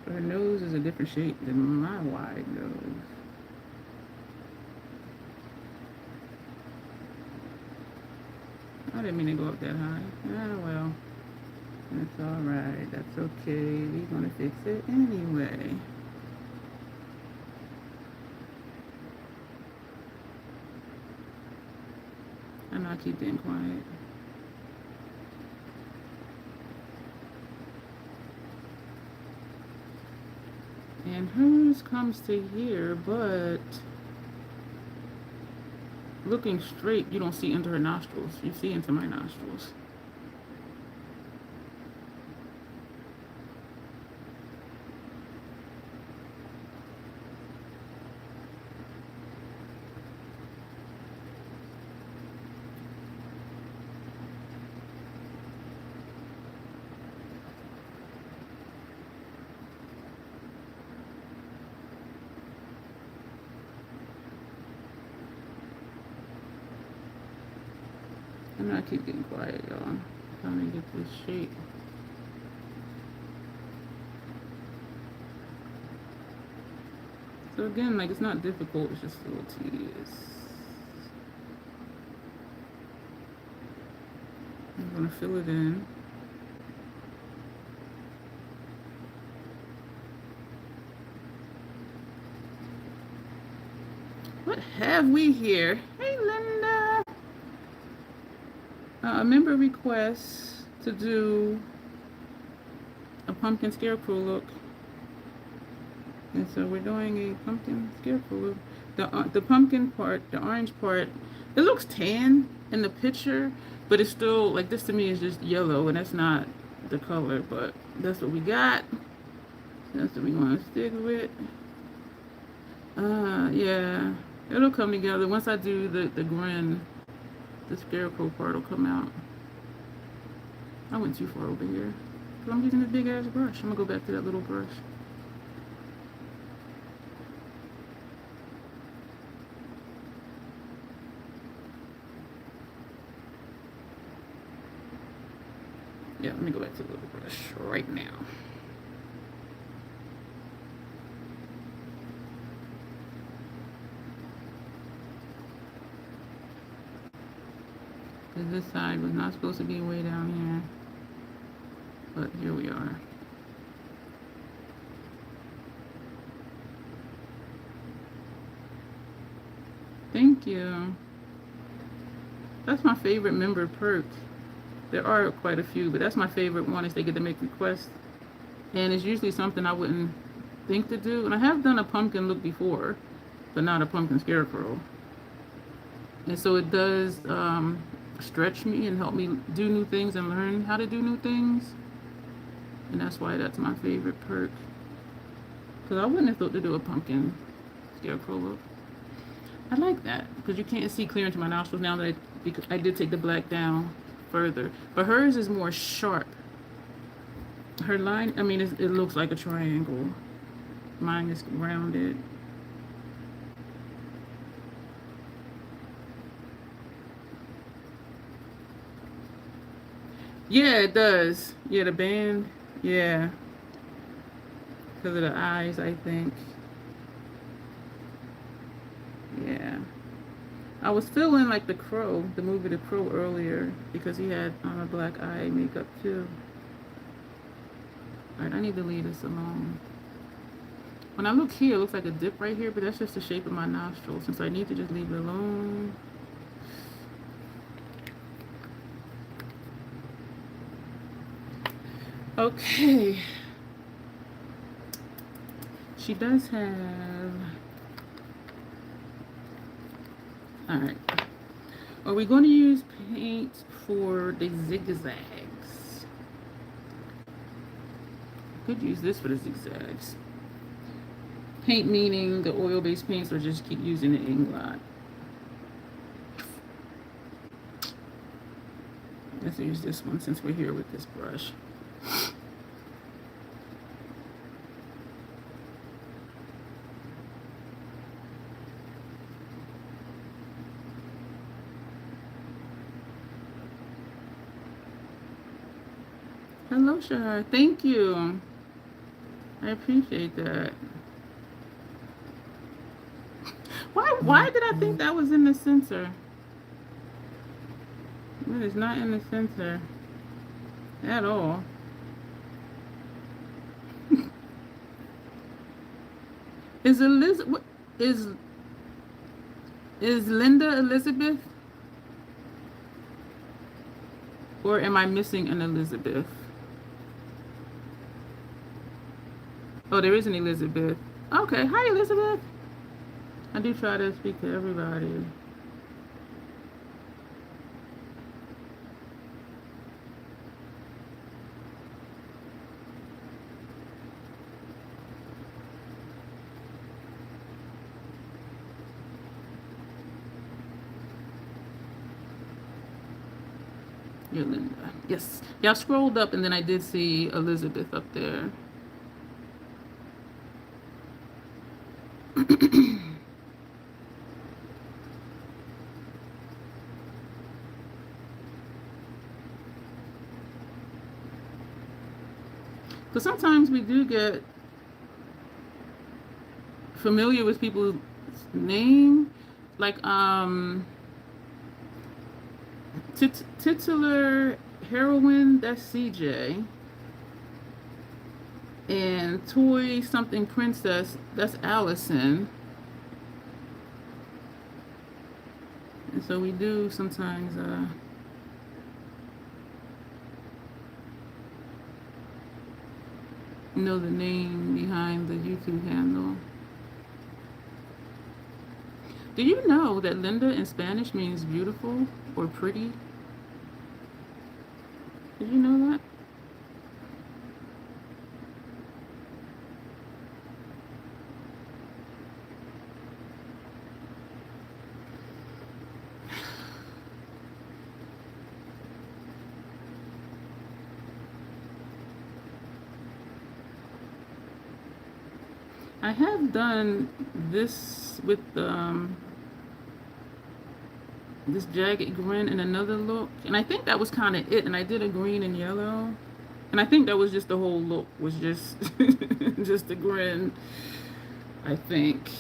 But her nose is a different shape than my wide nose. I didn't mean to go up that high. Ah, well. That's alright. That's okay. We're going to fix it anyway. I'm not keep being quiet. And hers comes to here, but looking straight, you don't see into her nostrils. You see into my nostrils. I know I keep getting quiet, y'all. Trying to get this shape. So again, like, it's not difficult, it's just a little tedious. I'm gonna fill it in. What have we here? Hey, Linda. A member requests to do a pumpkin scarecrow look. And so we're doing a pumpkin scarecrow look. The pumpkin part, the orange part, it looks tan in the picture, but it's still, like, this to me is just yellow, and that's not the color, but that's what we got. That's what we want to stick with. Yeah. It'll come together. Once I do the grin, the scarecrow part will come out. I went too far over here. But I'm using this big ass brush. I'm gonna go back to that little brush. Yeah, let me go back to the little brush right now. This side was not supposed to be way down here, but here we are. Thank you. That's my favorite member perk. There are quite a few, but that's my favorite one, is they get to make requests. And it's usually something I wouldn't think to do. And I have done a pumpkin look before, but not a pumpkin scarecrow. And so it does stretch me and help me do new things and learn how to do new things. And that's why that's my favorite perk. Because I wouldn't have thought to do a pumpkin scarecrow look. I like that because you can't see clear into my nostrils now that I did take the black down further. But hers is more sharp. Her line, I mean, it looks like a triangle. Mine is rounded. Yeah, it does. Yeah, the band. Yeah. Because of the eyes, I think. Yeah. I was feeling like the Crow, the movie The Crow earlier, because he had a black eye makeup too. Alright, I need to leave this alone. When I look here, it looks like a dip right here, but that's just the shape of my nostrils, since I need to just leave it alone. Okay. She does have... Alright. Are we going to use paint for the zigzags? Could use this for the zigzags. Paint meaning the oil-based paints, or just keep using the Inglot. Let's use this one since we're here with this brush. Hello, Shahar. Thank you. I appreciate that. Why did I think that was in the center? It is not in the center at all. Is Elizabeth is Linda Elizabeth? Or am I missing an Elizabeth? Oh, there is an Elizabeth. Okay, hi Elizabeth. I do try to speak to everybody. You're Linda. Yes. Y'all scrolled up and then I did see Elizabeth up there. Because sometimes we do get familiar with people's name, like titular heroine, that's CJ, and toy something princess, that's Allison. And so we do sometimes know the name behind the YouTube handle. Do you know that Linda in Spanish means beautiful or pretty? Did you know that? I have done this with this jagged grin and another look, and I think that was kind of it. And I did a green and yellow, and I think that was just the whole look was just just the grin, I think.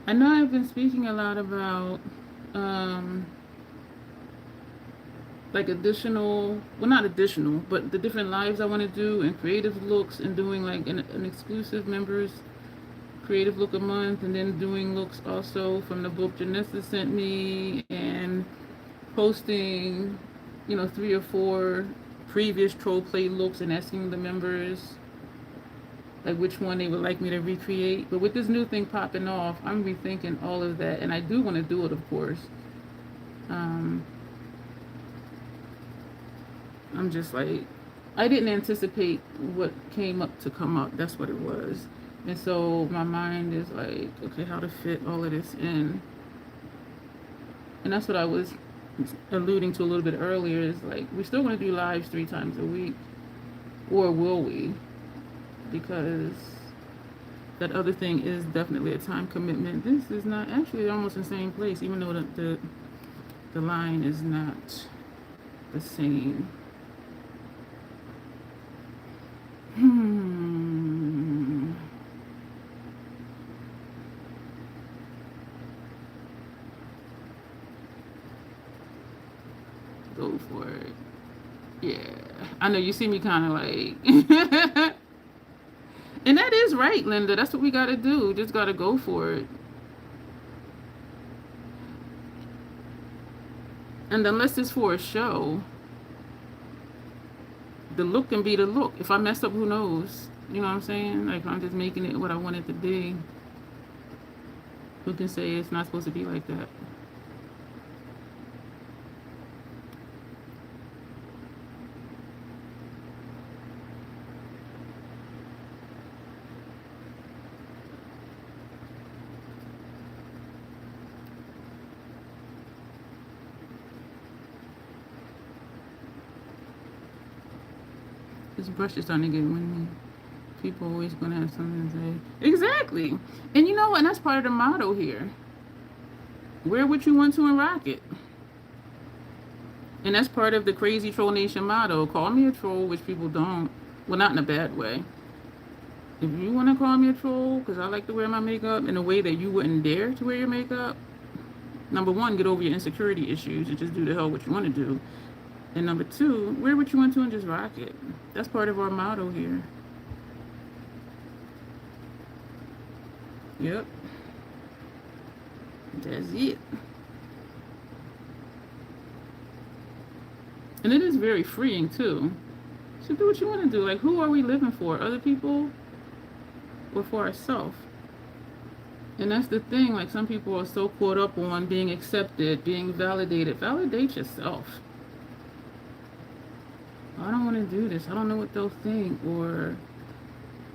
I know I've been speaking a lot about like additional, well, not additional, but the different lives I want to do and creative looks, and doing like an exclusive members creative look a month, and then doing looks also from the book Janessa sent me, and posting, 3 or 4 previous troll play looks and asking the members like which one they would like me to recreate. But with this new thing popping off, I'm rethinking all of that, and I do want to do it, of course. I'm just like, I didn't anticipate what came up to come up. That's what it was. And so my mind is like, okay, how to fit all of this in. And that's what I was alluding to a little bit earlier, is like, we're still going to do lives 3 times a week. Or will we? Because that other thing is definitely a time commitment. This is not, actually almost in the same place, even though the line is not the same. Go for it. Yeah. I know you see me kind of like... And that is right, Linda. That's what we got to do. Just got to go for it. And unless it's for a show, the look can be the look. If I mess up, who knows? You know what I'm saying? Like, I'm just making it what I want it to be. Who can say it's not supposed to be like that? This brush is starting to get windy. People always gonna have something to say. Exactly. And you know what? And that's part of the motto here. Wear what you want to and rock it. And that's part of the Crazy Troll Nation motto. Call me a troll, which people don't. Well, not in a bad way. If you want to call me a troll, because I like to wear my makeup in a way that you wouldn't dare to wear your makeup, number 1, get over your insecurity issues and just do the hell what you want to do. And number 2, wear what you want to and just rock it. That's part of our motto here. Yep. That's it. And it is very freeing too. So do what you want to do. Like, who are we living for? Other people or for ourselves? And that's the thing. Like, some people are so caught up on being accepted, being validated. Validate yourself. I don't want to do this. I don't know what they'll think. Or,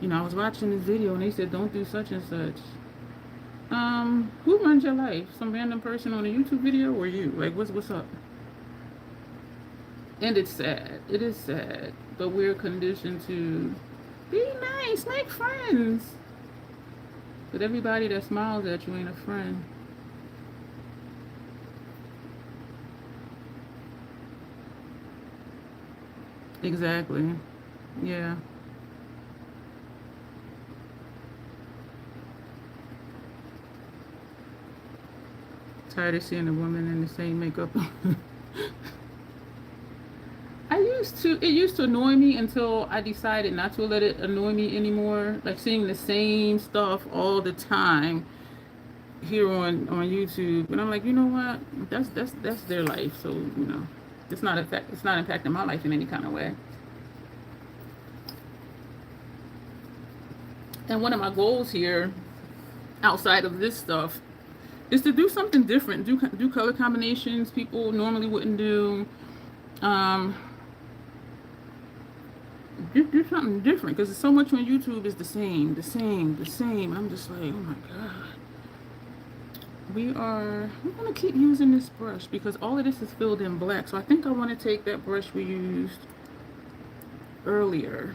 I was watching this video and they said don't do such and such. Who runs your life? Some random person on a YouTube video, or you? Like, what's up? And it's sad. It is sad. But we're conditioned to be nice, make friends. But everybody that smiles at you ain't a friend. Exactly. Yeah. Tired of seeing a woman in the same makeup. It used to annoy me until I decided not to let it annoy me anymore. Like seeing the same stuff all the time here on YouTube, and I'm like, you know what? That's their life. So it's not impacting my life in any kind of way. And one of my goals here, outside of this stuff, is to do something different. Do color combinations people normally wouldn't do. Um, do something different because so much on YouTube is the same, the same, the same. I'm just like, oh my god. We're gonna keep using this brush because all of this is filled in black. So I think I want to take that brush we used earlier.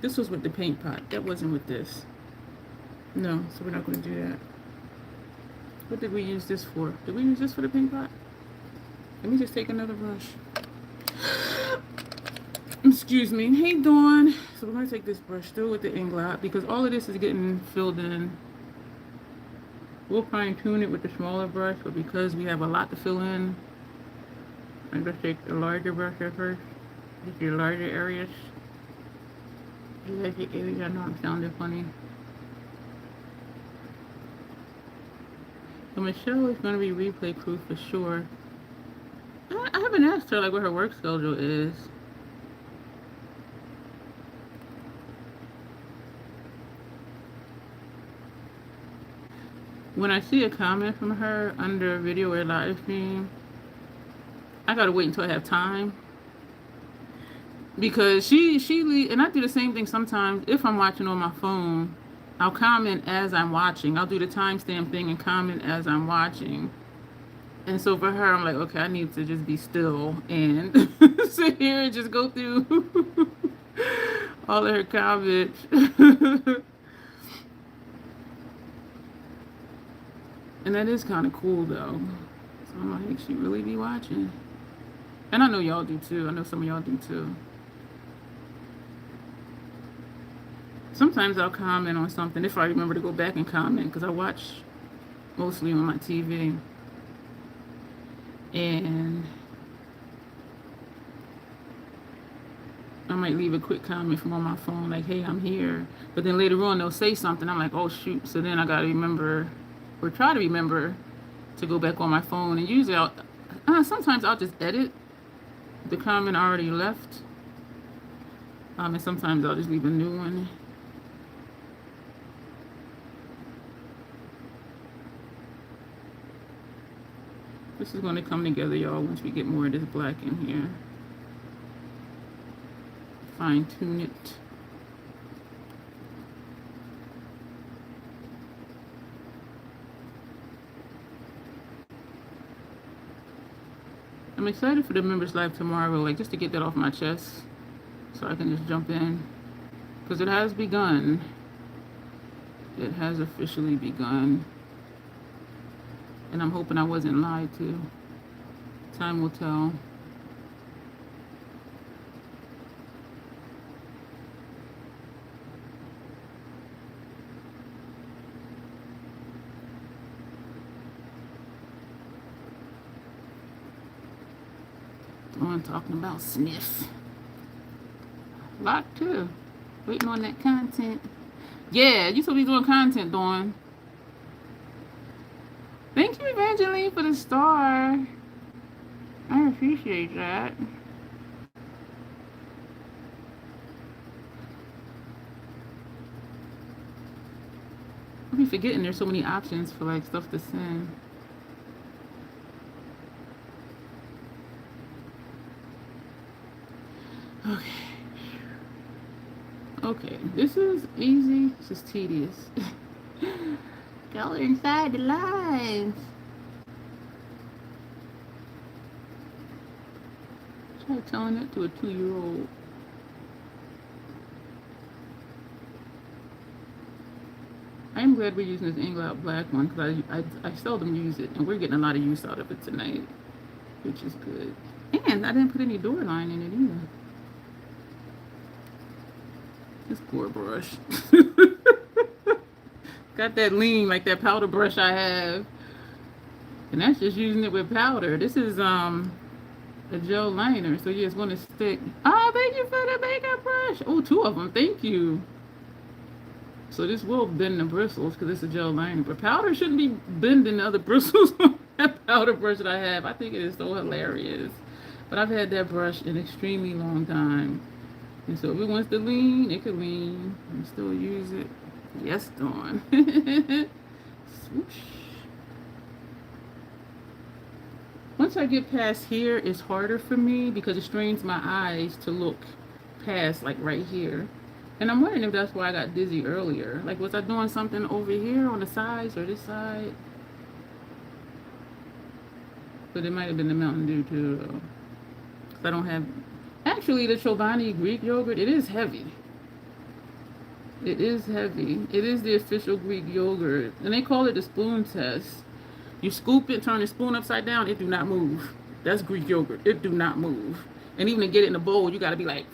This was with the paint pot. That wasn't with this. No, so we're not gonna do that. What did we use this for? Did we use this for the paint pot? Let me just take another brush. Excuse me. Hey, Dawn. So we're going to take this brush still with the Inglot because all of this is getting filled in. We'll fine tune it with the smaller brush, but because we have a lot to fill in, I'm going to take the larger brush at first. Just your larger areas. Larger areas. I know I'm sounding funny. So Michelle is going to be replay proof for sure. I haven't asked her like what her work schedule is. When I see a comment from her under a video or live stream, I gotta wait until I have time because she and I do the same thing sometimes. If I'm watching on my phone, I'll comment as I'm watching. I'll do the timestamp thing and comment as I'm watching. And so for her, I'm like, okay, I need to just be still and sit here and just go through all of her comments. And that is kind of cool, though. So I'm like, she really be watching. And I know y'all do, too. I know some of y'all do, too. Sometimes I'll comment on something if I remember to go back and comment, because I watch mostly on my TV. And I might leave a quick comment from on my phone, like, hey, I'm here. But then later on, they'll say something. I'm like, oh, shoot. So then I got to remember, or try to remember, to go back on my phone. And usually, sometimes I'll just edit the comment I already left. And sometimes I'll just leave a new one. This is going to come together, y'all, once we get more of this black in here. Fine tune it. I'm excited for the members live tomorrow, like just to get that off my chest so I can just jump in, because it has begun. It has officially begun. And I'm hoping I wasn't lied to. Time will tell. I'm talking about sniff. A lot too. Waiting on that content. Yeah, you supposed to be doing content, Dawn. Thank you, Evangeline, for the star. I appreciate that. I be forgetting there's so many options for like stuff to send. Okay. Okay, this is easy. This is tedious. Y'all are inside the lines. Try telling that to a 2-year-old. I am glad we're using this Inglot black one because I seldom use it, and we're getting a lot of use out of it tonight, which is good. And I didn't put any door line in it either. This poor brush. Got that lean like that powder brush I have. And that's just using it with powder. This is a gel liner, so yeah, it's gonna stick. Oh, thank you for the makeup brush. Oh, two of them, thank you. So this will bend the bristles because it's a gel liner, but powder shouldn't be bending the other bristles on that powder brush that I have. I think it is so hilarious. But I've had that brush an extremely long time. And so if it wants to lean, it can lean and still use it. Yes, Dawn. Swoosh. Once I get past here, it's harder for me because it strains my eyes to look past, like right here. And I'm wondering if that's why I got dizzy earlier. Like, was I doing something over here on the sides or this side? But it might have been the Mountain Dew too, though. 'Cause I don't have... Actually, the Chobani Greek yogurt, it is heavy. It is heavy. It is the official Greek yogurt. And they call it the spoon test. You scoop it, turn the spoon upside down, it do not move. That's Greek yogurt. It do not move. And even to get it in a bowl, you got to be like...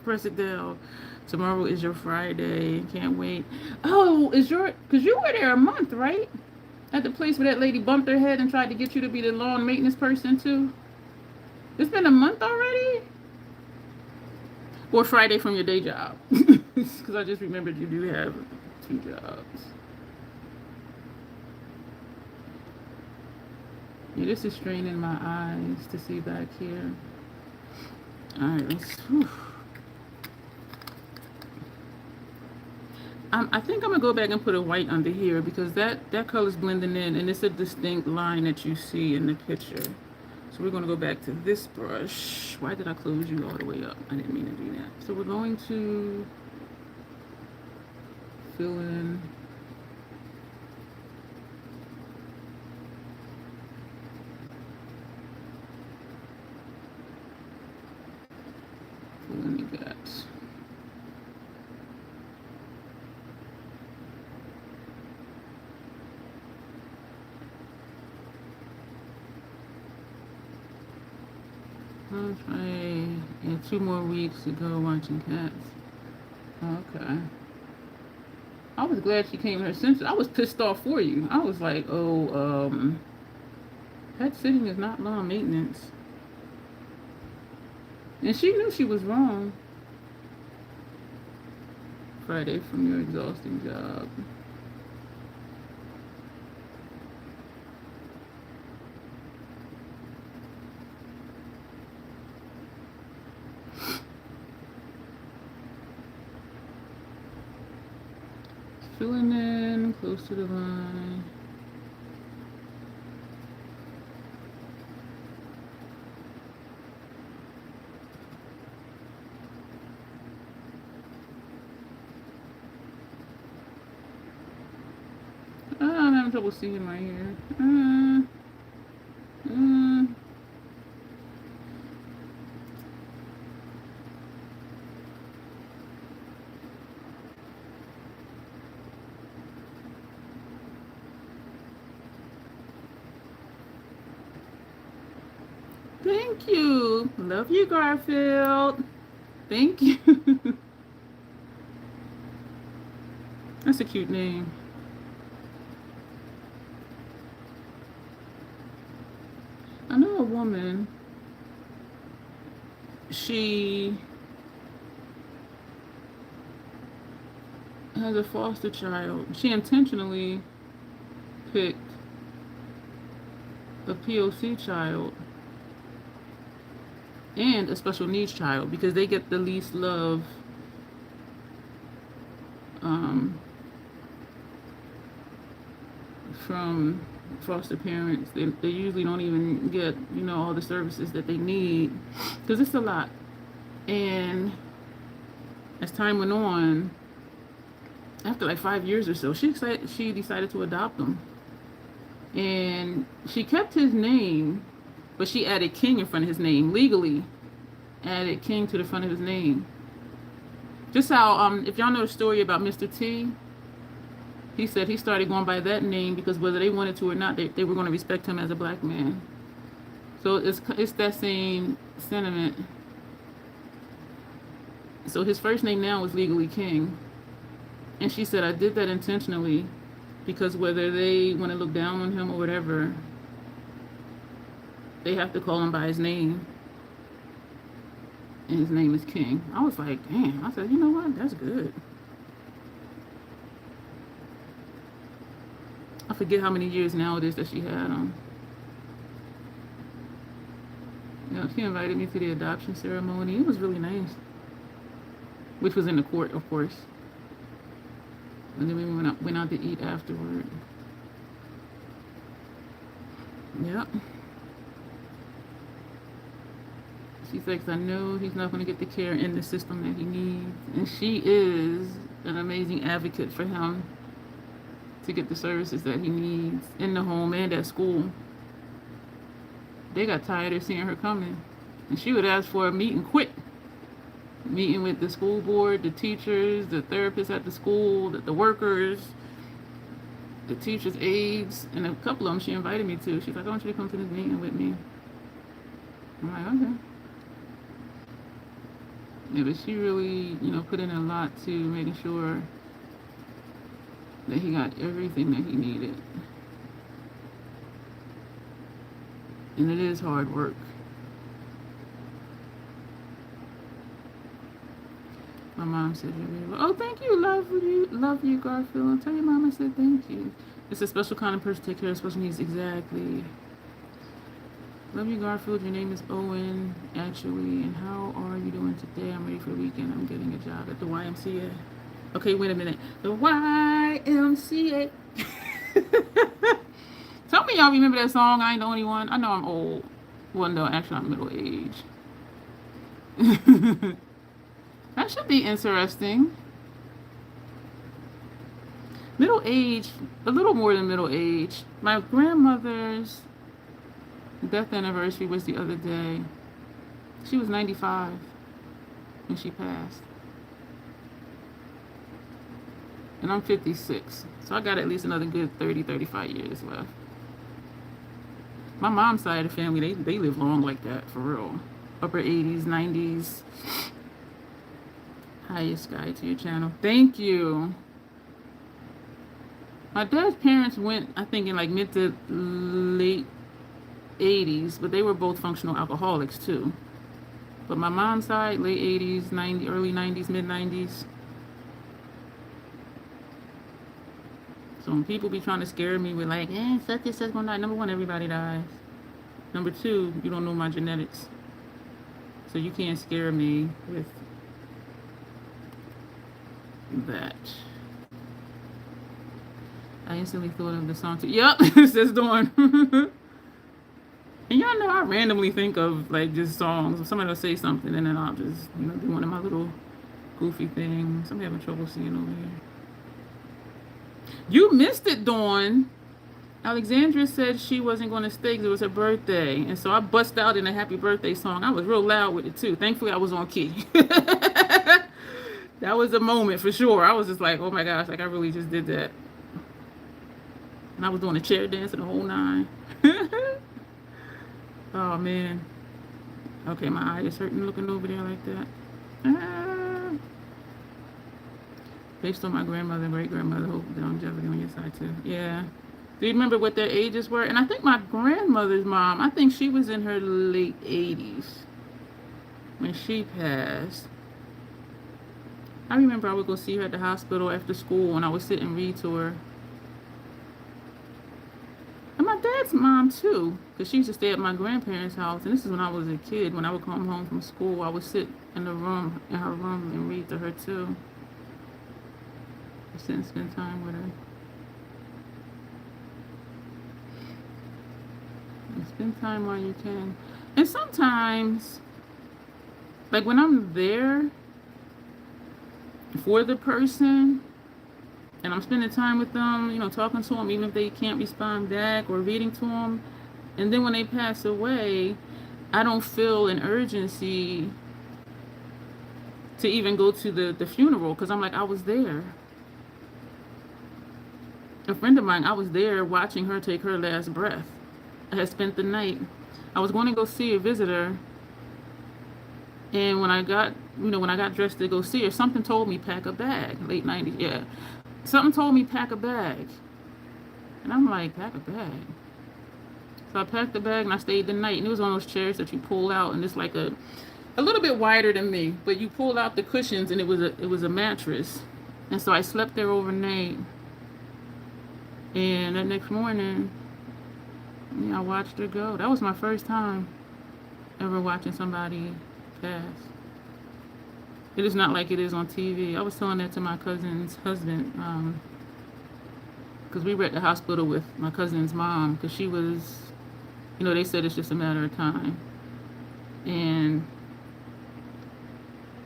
press it down. Tomorrow is your Friday. Can't wait. Oh, is your... Because you were there a month, right? At the place where that lady bumped her head and tried to get you to be the lawn maintenance person, too? It's been a month already? Or Friday from your day job. Because I just remembered you do have 2 jobs. Yeah, this is straining my eyes to see back here. Alright, let's... Whew. I think I'm going to go back and put a white under here because that color's blending in and it's a distinct line that you see in the picture. So we're going to go back to this brush. Why did I close you all the way up? I didn't mean to do that. So we're going to fill in the gaps. Okay, yeah, 2 more weeks to go watching cats. Okay. I was glad she came to her senses. I was pissed off for you. I was like, oh, pet sitting is not lawn maintenance. And she knew she was wrong. Friday from your exhausting job. Filling in close to the line. I'm having trouble seeing right here. Thank you. Love you, Garfield. Thank you. That's a cute name. I know a woman, she has a foster child. She intentionally picked a POC child and a special needs child because they get the least love from foster parents. They usually don't even get, you know, all the services that they need because it's a lot. And as time went on, after like 5 years or so, she decided to adopt him. And she kept his name, but she added King in front of his name, legally added King to the front of his name. Just how, if y'all know the story about Mr. T, he said he started going by that name because whether they wanted to or not, they were going to respect him as a black man. So it's that same sentiment. So his first name now is legally King. And she said, I did that intentionally because whether they want to look down on him or whatever, they have to call him by his name. And his name is King. I was like, damn. I said, you know what? That's good. I forget how many years now it is that she had him. You know, she invited me to the adoption ceremony. It was really nice. Which was in the court, of course. And then we went out to eat afterward. Yep. She's like, I know he's not going to get the care in the system that he needs. And she is an amazing advocate for him to get the services that he needs in the home and at school. They got tired of seeing her coming. And she would ask for a meet and quit. Meeting with the school board, the teachers, the therapists at the school, the workers, the teachers' aides, and a couple of them she invited me to. She's like, I want you to come to this meeting with me. I'm like, okay. Yeah, but she really, put in a lot to making sure that he got everything that he needed. And it is hard work. My mom said, oh, thank you, love you, Garfield. I'll tell your mom I said thank you. It's a special kind of person to take care of special needs. Exactly. Love you, Garfield. Your name is Owen, actually. And how are you doing today? I'm ready for the weekend. I'm getting a job at the YMCA. Okay, wait a minute. The YMCA. Tell me y'all remember that song. I ain't the only one. I know I'm old. Well, no, actually, I'm middle age. That should be interesting. Middle age, a little more than middle age. My grandmother's death anniversary was the other day. She was 95 when she passed. And I'm 56. So I got at least another good 30, 35 years left. My mom's side of the family, they live long like that, for real. Upper 80s, 90s. Highest sky to your channel. Thank you. My dad's parents went, I think, in like mid to late 80s, but they were both functional alcoholics too. But my mom's side, late 80s, early 90s, mid 90s. So when people be trying to scare me with like, such and such gonna die. Number one, everybody dies. Number two, you don't know my genetics. So you can't scare me with that. I instantly thought of the song too. Yep, it says Dawn. And y'all know I randomly think of like just songs. If somebody will say something and then I'll just, do one of my little goofy things. I'm having trouble seeing over here. You missed it, Dawn. Alexandra said she wasn't going to stay because it was her birthday. And so I bust out in a happy birthday song. I was real loud with it too. Thankfully, I was on key. That was a moment for sure. I was just like, oh my gosh, like I really just did that. And I was doing a chair dance and the whole nine. Oh man. Okay, my eye is hurting looking over there like that. Based on my grandmother and great grandmother, hope the longevity on your side too. Yeah. Do you remember what their ages were? And I think my grandmother's mom, I think she was in her late 80s when she passed. I remember I would go see her at the hospital after school and I would sit and read to her. And my dad's mom too, because she used to stay at my grandparents' house. And this is when I was a kid. When I would come home from school, I would sit in her room, and read to her too. Sit and spend time with her. And spend time while you can. And sometimes, like when I'm there for the person and I'm spending time with them, talking to them, even if they can't respond back or reading to them, and then when they pass away, I don't feel an urgency to even go to the funeral because I'm like, I was there. A friend of mine, I was there watching her take her last breath. I had spent the night. I was going to go see a visitor And when I got, when I got dressed to go see her, something told me pack a bag. Late 90s, yeah. Something told me pack a bag. And I'm like, pack a bag. So I packed the bag and I stayed the night. And it was one of those chairs that you pull out, and it's like a little bit wider than me, but you pull out the cushions, and it was a mattress. And so I slept there overnight. And that next morning, I watched her go. That was my first time ever watching somebody pass. It is not like it is on TV. I was telling that to my cousin's husband, because we were at the hospital with my cousin's mom, because she was, they said it's just a matter of time. And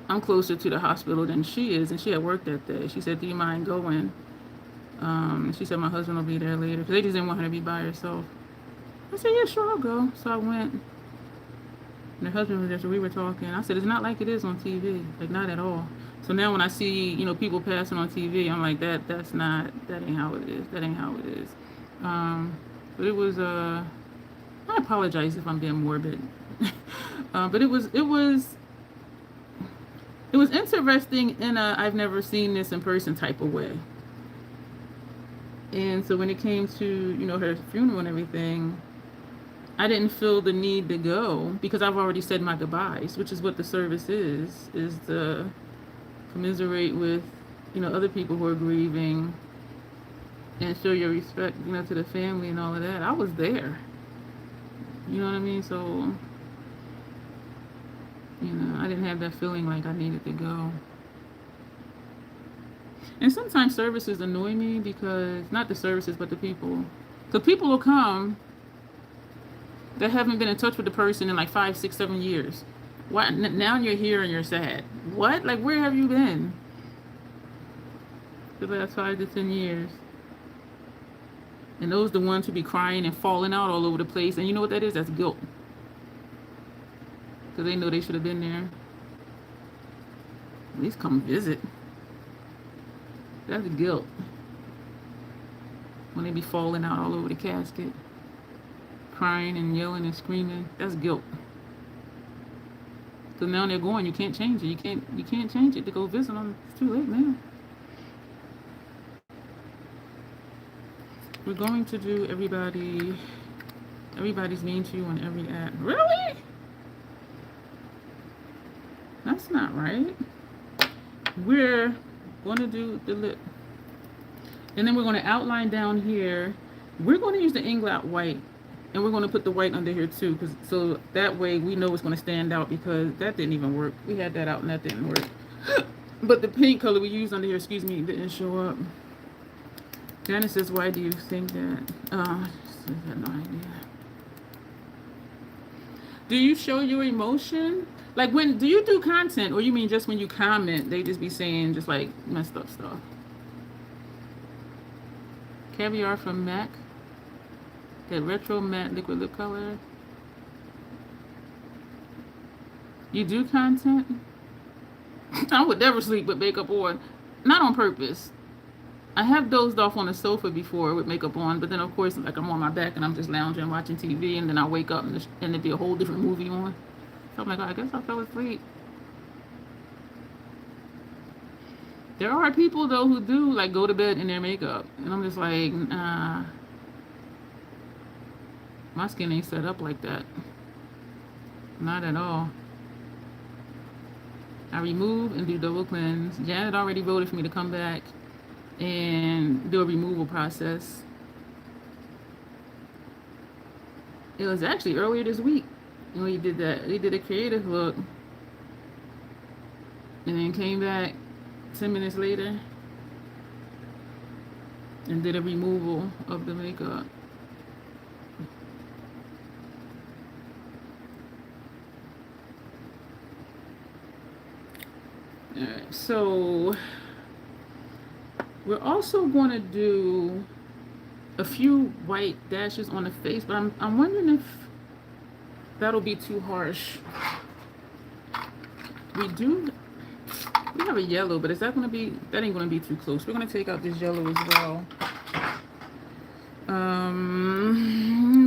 I'm closer to the hospital than she is, and she had work that day. She said, do you mind going? She said my husband will be there later, because they just didn't want her to be by herself. I said, yeah, sure, I'll go. So I went. And her husband was there, so we were talking. I said, it's not like it is on TV, like not at all. So now when I see, people passing on TV, I'm like, that ain't how it is. That ain't how it is. But it was, I apologize if I'm being morbid. But it was interesting in a I've never seen this in person type of way. And so when it came to, her funeral and everything, I didn't feel the need to go because I've already said my goodbyes, which is what the service is to commiserate with, other people who are grieving and show your respect, to the family and all of that. I was there. You know what I mean? So, I didn't have that feeling like I needed to go. And sometimes services annoy me because, not the services, but the people. The people will come that haven't been in touch with the person in like 5, 6, 7 years. Why, now you're here and you're sad. What? Like, where have you been? The last 5 to 10 years. And those are the ones who be crying and falling out all over the place. And you know what that is? That's guilt. Because they know they should have been there. At least come visit. That's guilt. When they be falling out all over the casket, crying and yelling and screaming, that's guilt. So now they're going, you can't change it. You can't change it to go visit them. It's too late now. We're going to do everybody's mean to you on every app. Really? That's not right. We're going to do the lip. And then we're going to outline down here. We're going to use the Inglot white. And we're going to put the white under here too. So that way we know it's going to stand out, because that didn't even work. We had that out and that didn't work. But the pink color we used under here, didn't show up. Janice says, why do you think that? I have no idea. Do you show your emotion? Like, when do you do content, or you mean just when you comment, they just be saying just like messed up stuff? Caviar from MAC. That retro matte liquid lip color. You do content? I would never sleep with makeup on. Not on purpose. I have dozed off on the sofa before with makeup on, but then of course, like, I'm on my back and I'm just lounging watching TV, and then I wake up and there'd be a whole different movie on. So I'm like, I guess I fell asleep. There are people though who do like go to bed in their makeup, and I'm just like, nah. My skin ain't set up like that. Not at all. I remove and do double cleanse. Janet already voted for me to come back and do a removal process. It was actually earlier this week when we did that. We did a creative look. And then came back 10 minutes later and did a removal of the makeup. Alright, so we're also going to do a few white dashes on the face, but I'm wondering if that'll be too harsh. We have a yellow, but is that going to be, that ain't going to be too close. We're going to take out this yellow as well.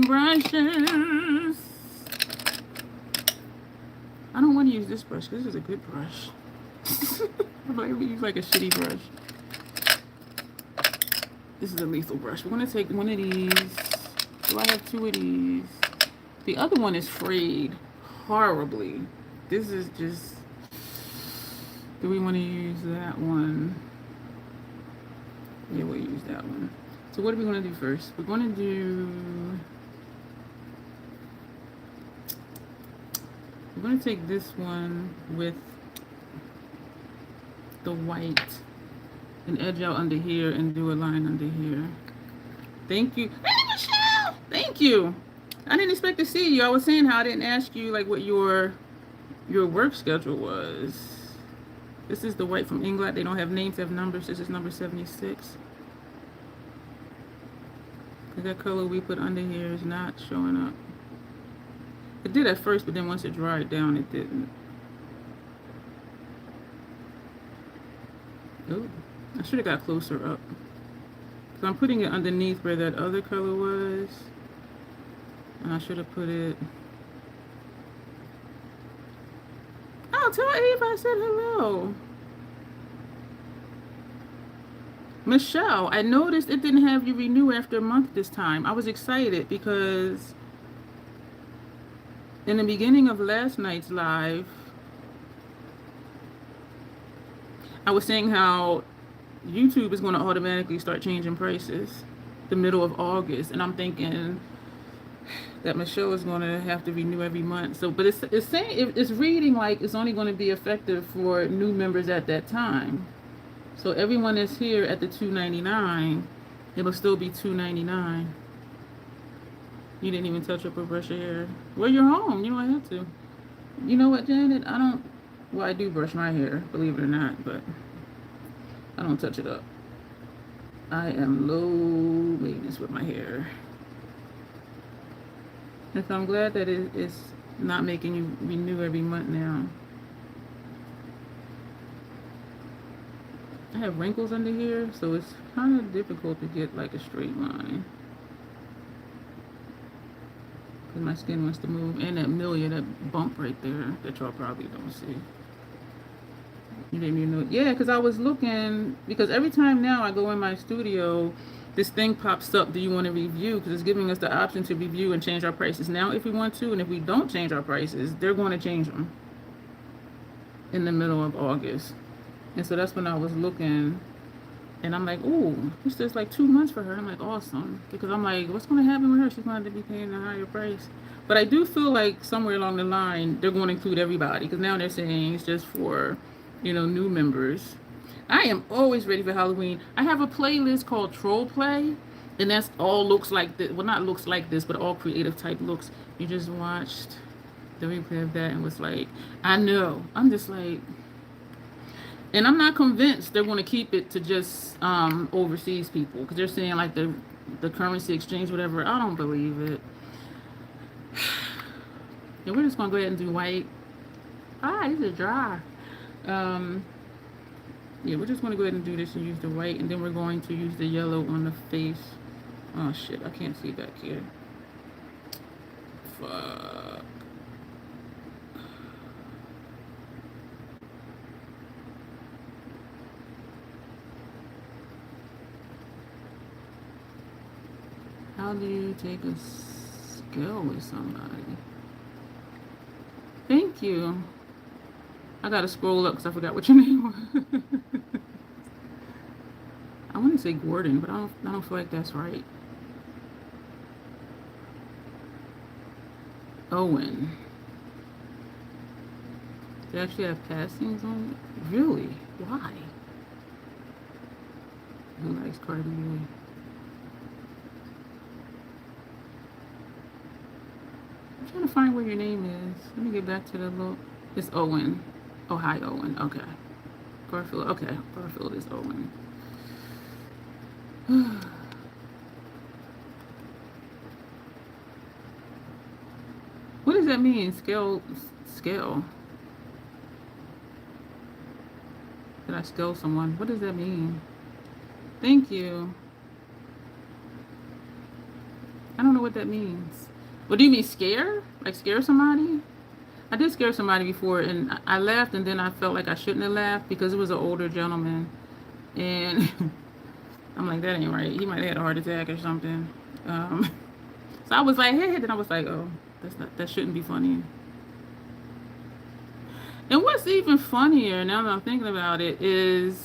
Brushes. I don't want to use use this brush because this is a good brush. I'm like, use like a shitty brush. This is a lethal brush. We're gonna take one of these. Do I have two of these? The other one is frayed horribly. This is just. Do we want to use that one? Yeah, we'll use that one. So what are we gonna do first? We're gonna do. We're gonna take this one with the white and edge out under here and do a line under here. Thank you. Hey, Michelle! Thank you. I didn't expect to see you. I was saying how I didn't ask you like what your work schedule was. This is the white from England. They don't have names, they have numbers. This is number 76. That color we put under here is not showing up. It did at first, but then once it dried down, it didn't. Oh, I should have got closer up. So I'm putting it underneath where that other color was. And I should have put it. Oh, tell Eve I said hello. Michelle, I noticed it didn't have you renew after a month this time. I was excited because in the beginning of last night's live, I was saying how YouTube is going to automatically start changing prices the middle of August. And I'm thinking that Michelle is going to have to renew every month. So, but it's saying, it's reading like it's only going to be effective for new members at that time. So everyone that's here at the $2.99, it'll still be $2.99. You didn't even touch up or brush your hair. Well, you're home. You don't have to. You know what, Janet? Well, I do brush my hair, believe it or not, but I don't touch it up. I am low maintenance with my hair. And so I'm glad that it's not making you renew every month now. I have wrinkles under here, so it's kind of difficult to get like a straight line. Because my skin wants to move. And that bump right there that y'all probably don't see. You didn't even know. Yeah, because I was looking, because every time now I go in my studio, this thing pops up, do you want to review? Because it's giving us the option to review and change our prices now if we want to. And if we don't change our prices, they're going to change them in the middle of August. And so that's when I was looking, and I'm like, ooh, it's just like 2 months for her. I'm like, awesome. Because I'm like, what's going to happen with her? She's going to be paying a higher price. But I do feel like somewhere along the line, they're going to include everybody. Because now they're saying it's just for, new members. I am always ready for Halloween. I have a playlist called Troll Play. And that's all looks like this. Well, not looks like this, but all creative type looks. You just watched the replay of that and was like, I know. I'm just like... And I'm not convinced they're going to keep it to just overseas people. Because they're saying like the currency exchange, whatever. I don't believe it. Yeah, we're just going to go ahead and do white. These are dry. Yeah, we're just going to go ahead and do this and use the white. And then we're going to use the yellow on the face. Oh, shit. I can't see back here. Fuck. How do you take a skill with somebody? Thank you. I gotta scroll up because I forgot what your name was. I want to say Gordon, but I don't feel like that's right. Owen. They actually have passings on it? Really? Why? Who likes Cardi B? I'm trying to find where your name is. Let me get back to the look. It's Owen. Oh, hi, Owen. Okay. Garfield. Okay. Garfield is Owen. What does that mean? Scale. Did I scale someone? What does that mean? Thank you. I don't know what that means. What do you mean, scare? Like scare somebody? I did scare somebody before, and I laughed, and then I felt like I shouldn't have laughed because it was an older gentleman, and I'm like, that ain't right. He might have had a heart attack or something. Um, so I was like, hey, then I was like, oh, that shouldn't be funny. And what's even funnier now that I'm thinking about it is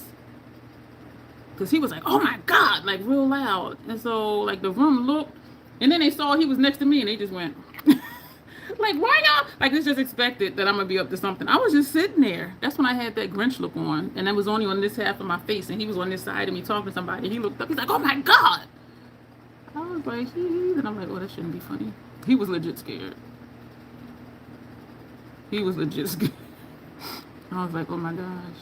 because he was like, oh my God, like real loud. And so like the room looked, and then they saw he was next to me, and they just went. Like, why y'all? Like, it's just expected that I'm going to be up to something. I was just sitting there. That's when I had that Grinch look on. And I was only on this half of my face. And he was on this side of me talking to somebody. He looked up. He's like, oh, my God. I was like, and I'm like, oh, that shouldn't be funny. He was legit scared. He was legit scared. I was like, oh, my gosh.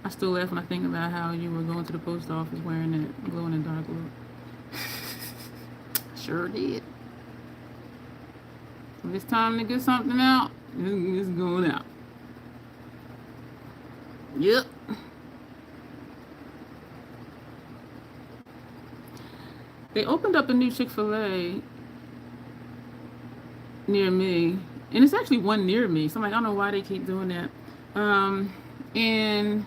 I still laugh when I think about how you were going to the post office wearing that glow-in-the-dark look. Sure did. When it's time to get something out, it's going out. Yep. They opened up a new Chick-fil-A near me. And it's actually one near me. So I'm like, I don't know why they keep doing that. And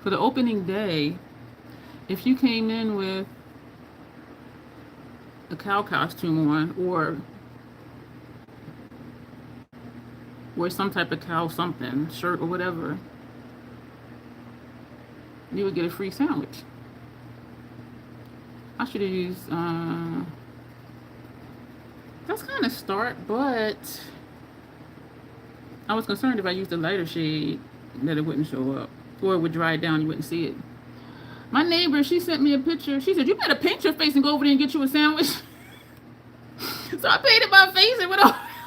for the opening day, if you came in with a cow costume on or some type of cow something, shirt or whatever, you would get a free sandwich. I should have used, that's kind of start, but I was concerned if I used a lighter shade that it wouldn't show up or it would dry down, you wouldn't see it. My neighbor, she sent me a picture. She said, you better paint your face and go over there and get you a sandwich. So I painted my face and went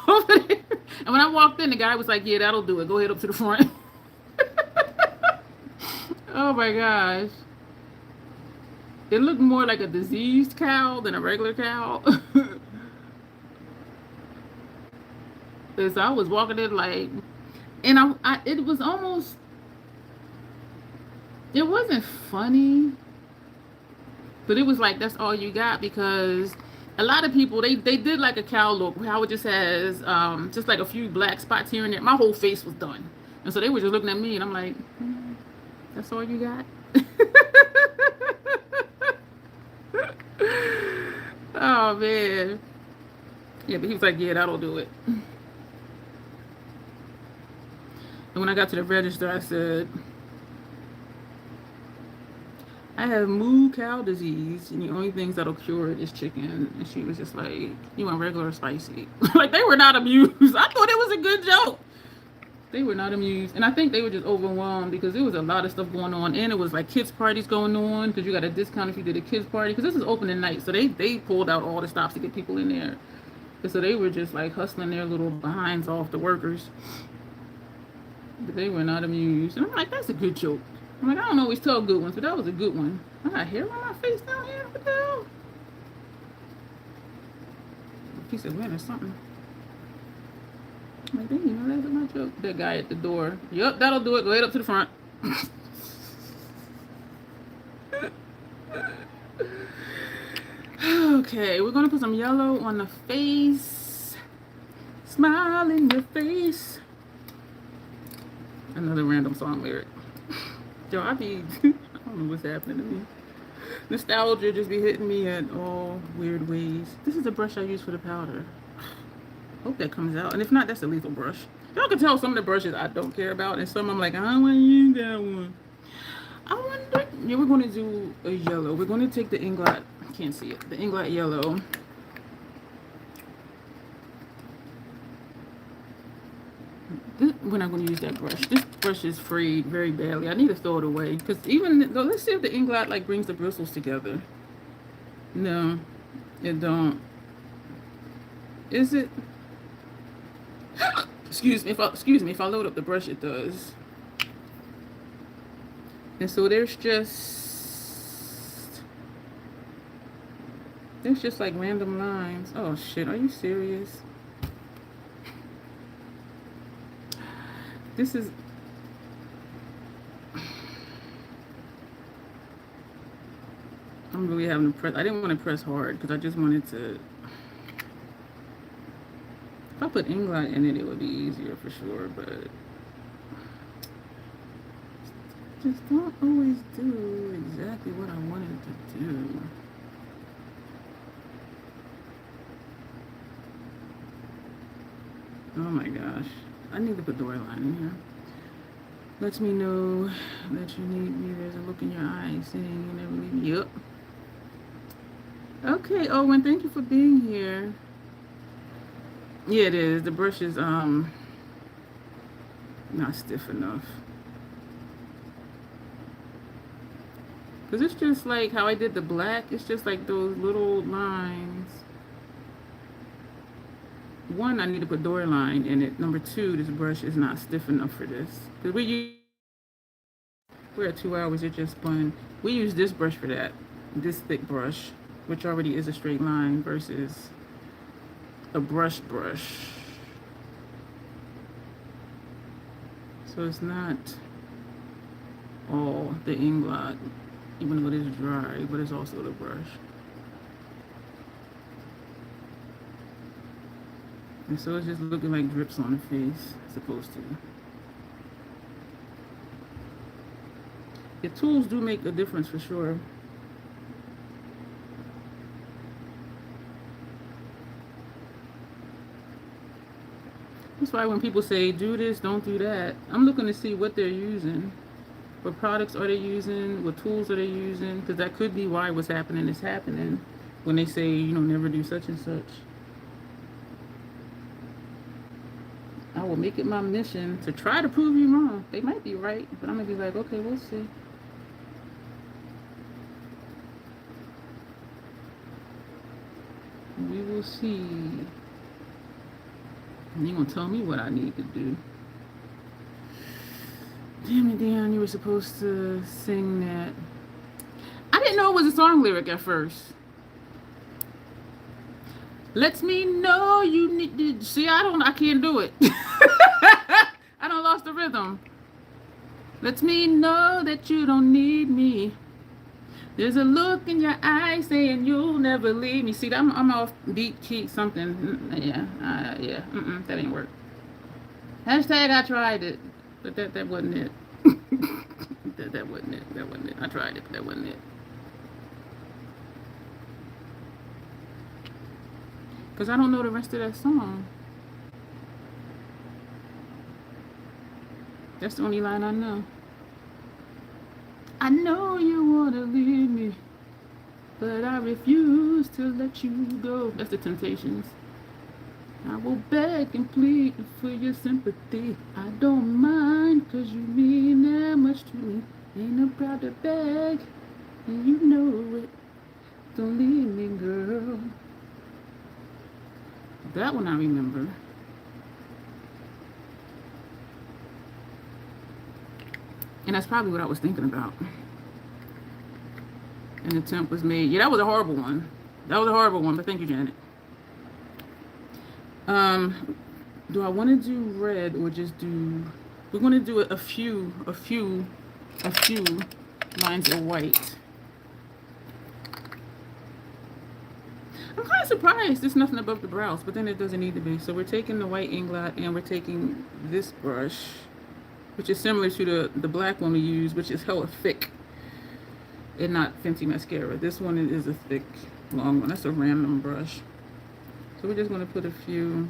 over there. And when I walked in, the guy was like, yeah, that'll do it. Go ahead up to the front. Oh my gosh. It looked more like a diseased cow than a regular cow. And so I was walking in like, and it was almost, it wasn't funny, but it was like, that's all you got, because a lot of people, they did like a cow look, how it just has just like a few black spots here and there. My whole face was done. And so they were just looking at me, and I'm like, that's all you got? Oh, man. Yeah, but he was like, yeah, that'll do it. And when I got to the register, I said, I have moo cow disease, and the only things that'll cure it is chicken. And she was just like, you want regular or spicy? Like, they were not amused. I thought it was a good joke. They were not amused. And I think they were just overwhelmed because there was a lot of stuff going on. And it was like kids parties going on because you got a discount if you did a kids party. Because this is opening night. So they pulled out all the stops to get people in there. And so they were just like hustling their little behinds off the workers. But they were not amused. And I'm like, that's a good joke. I'm like, I don't always tell good ones, but that was a good one. I got hair on my face down here. What the hell? A piece of wind or something. I'm like, dang, you know, that's my joke. That guy at the door. Yup, that'll do it. Go ahead up to the front. Okay, we're going to put some yellow on the face. Smile in your face. Another random song lyric. Yo, I don't know what's happening to me. Nostalgia just be hitting me in all weird ways. This is the brush I use for the powder. Hope that comes out. And if not, that's a lethal brush. Y'all can tell some of the brushes I don't care about, and some I'm like, I don't want to use that one. I wonder. Yeah, we're going to do a yellow. We're going to take the Inglot. I can't see it. The Inglot yellow. We're not going to use that brush. This brush is frayed very badly. I need to throw it away. Because even though, let's see if the Inglot like brings the bristles together. No, it don't. Is it? Excuse me. If I load up the brush, it does. And so there's just like random lines. Oh shit! Are you serious? This is. I'm really having to press. I didn't want to press hard because I just wanted to. If I put Inglot in it, it would be easier for sure, but just don't always do exactly what I wanted to do. Oh my gosh. I need to put Doryline in here. Lets me know that you need me. There's a look in your eyes saying you never leave me. Yup. Okay, Owen, thank you for being here. Yeah, it is. The brush is not stiff enough. Because it's just like how I did the black. It's just like those little lines. One, I need to put Doryline in it. Number two, this brush is not stiff enough for this. Because we're at 2 hours, it just spun. We use this brush for that. This thick brush, which already is a straight line versus a brush. So it's not all the Inglot, even though it is dry, but it's also the brush. And so it's just looking like drips on the face, supposed to. Your tools do make a difference for sure. That's why when people say, do this, don't do that, I'm looking to see what they're using. What products are they using? What tools are they using? Because that could be why what's happening is happening when they say, you know, never do such and such. I will make it my mission to try to prove you wrong. They might be right, but I'm going to be like, okay, we'll see. We will see. And you're going to tell me what I need to do. Damn it, Dion, you were supposed to sing that. I didn't know it was a song lyric at first. Lets me know you need to... See, I can't do it. I done lost the rhythm. Lets me know that you don't need me. There's a look in your eyes saying you'll never leave me. See, I'm off beat key something. Yeah, that ain't work. Hashtag I tried it, but that wasn't it. that wasn't it. That wasn't it. I tried it, but that wasn't it. Because I don't know the rest of that song. That's the only line I know. I know you want to leave me, but I refuse to let you go. That's the Temptations. I will beg and plead for your sympathy. I don't mind, cause you mean that much to me. Ain't no proud to beg, and you know it. Don't leave me, girl. That one I remember. And that's probably what I was thinking about. An attempt was made. Yeah, that was a horrible one. That was a horrible one, but thank you, Janet. Do I want to do red or just do... We're going to do a few lines of white. I'm kind of surprised there's nothing above the brows, but then it doesn't need to be. So we're taking the white Inglot and we're taking this brush, which is similar to the black one we use, which is hella thick and not Fenty mascara. This one is a thick, long one. That's a random brush. So we're just going to put a few,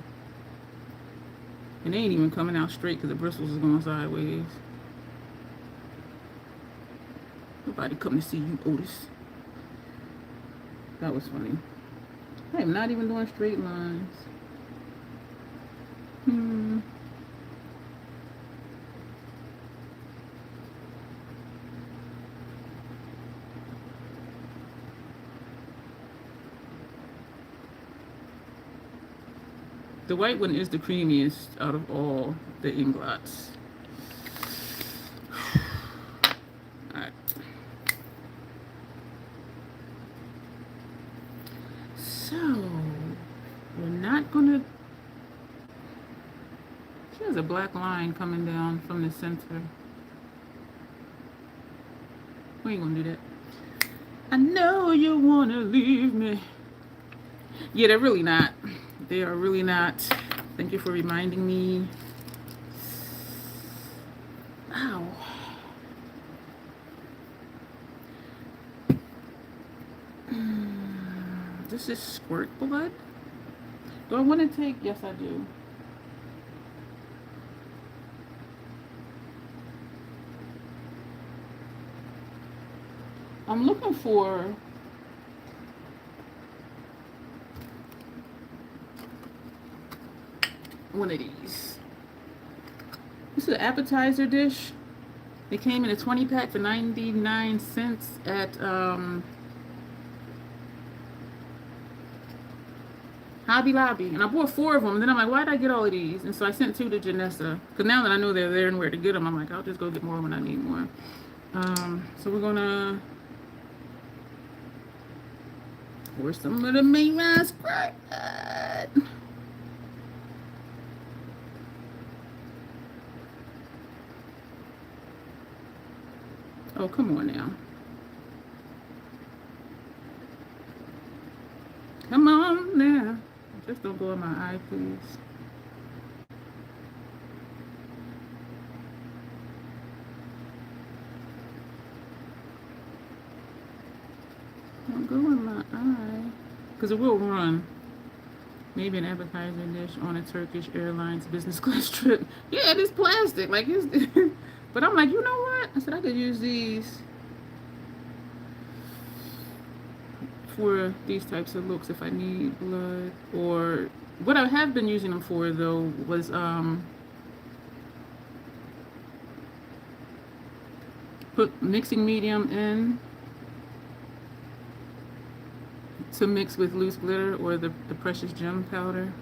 and they ain't even coming out straight because the bristles is going sideways. Nobody coming to see you, Otis. That was funny. I am not even doing straight lines. The white one is the creamiest out of all the Inglots. Alright. So, we're not gonna... She has a black line coming down from the center. We ain't gonna do that. I know you wanna leave me. Yeah, they're really not. They are really not Thank you for reminding me. Ow. This is squirt blood. Do I want to take? Yes, I do. I'm looking for one of these. This is an appetizer dish. It came in a 20 pack for 99 cents at Hobby Lobby. And I bought 4 of them. And then I'm like, why did I get all of these? And so I sent 2 to Janessa. Because now that I know they're there and where to get them, I'm like, I'll just go get more when I need more. So we're going to pour some of the main rice crack. Oh, come on now. Come on now. Just don't go in my eye, please. Don't go in my eye. Because it will run. Maybe an appetizer dish on a Turkish Airlines business class trip. Yeah, it is plastic. Like it's but I'm like, you know what? I said I could use these for these types of looks if I need blood. Or what I have been using them for though was put mixing medium in to mix with loose glitter or the precious gem powder.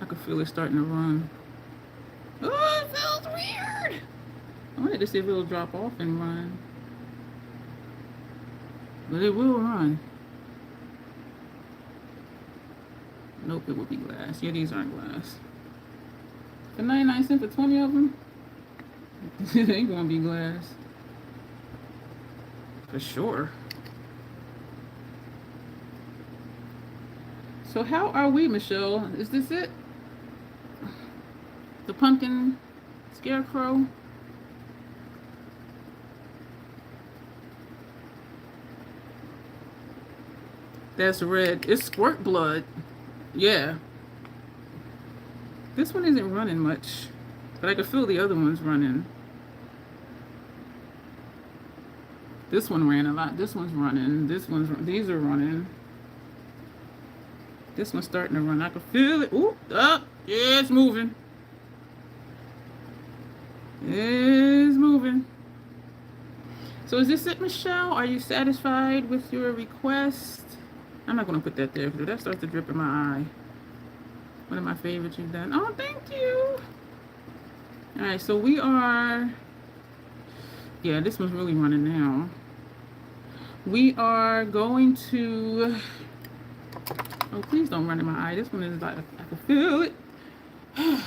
I could feel it starting to run. Oh, it feels weird. I wanted to see if it'll drop off and run. But it will run. Nope, it would be glass. Yeah, these aren't glass. For 99 cents for 20 of them? It ain't gonna be glass. For sure. So how are we, Michelle? Is this it? The pumpkin scarecrow? That's red. It's squirt blood. Yeah. This one isn't running much, but I can feel the other ones running. This one ran a lot. This one's running. These are running. This one's starting to run. I can feel it. Ooh, up. Yeah, it's moving. It's moving. So is this it, Michelle? Are you satisfied with your request? I'm not going to put that there because that starts to drip in my eye. One of my favorites you've done. Oh, thank you. All right, so we are... Yeah, this one's really running now. We are going to... Oh, please don't run in my eye. This one is like, I can feel it. I'm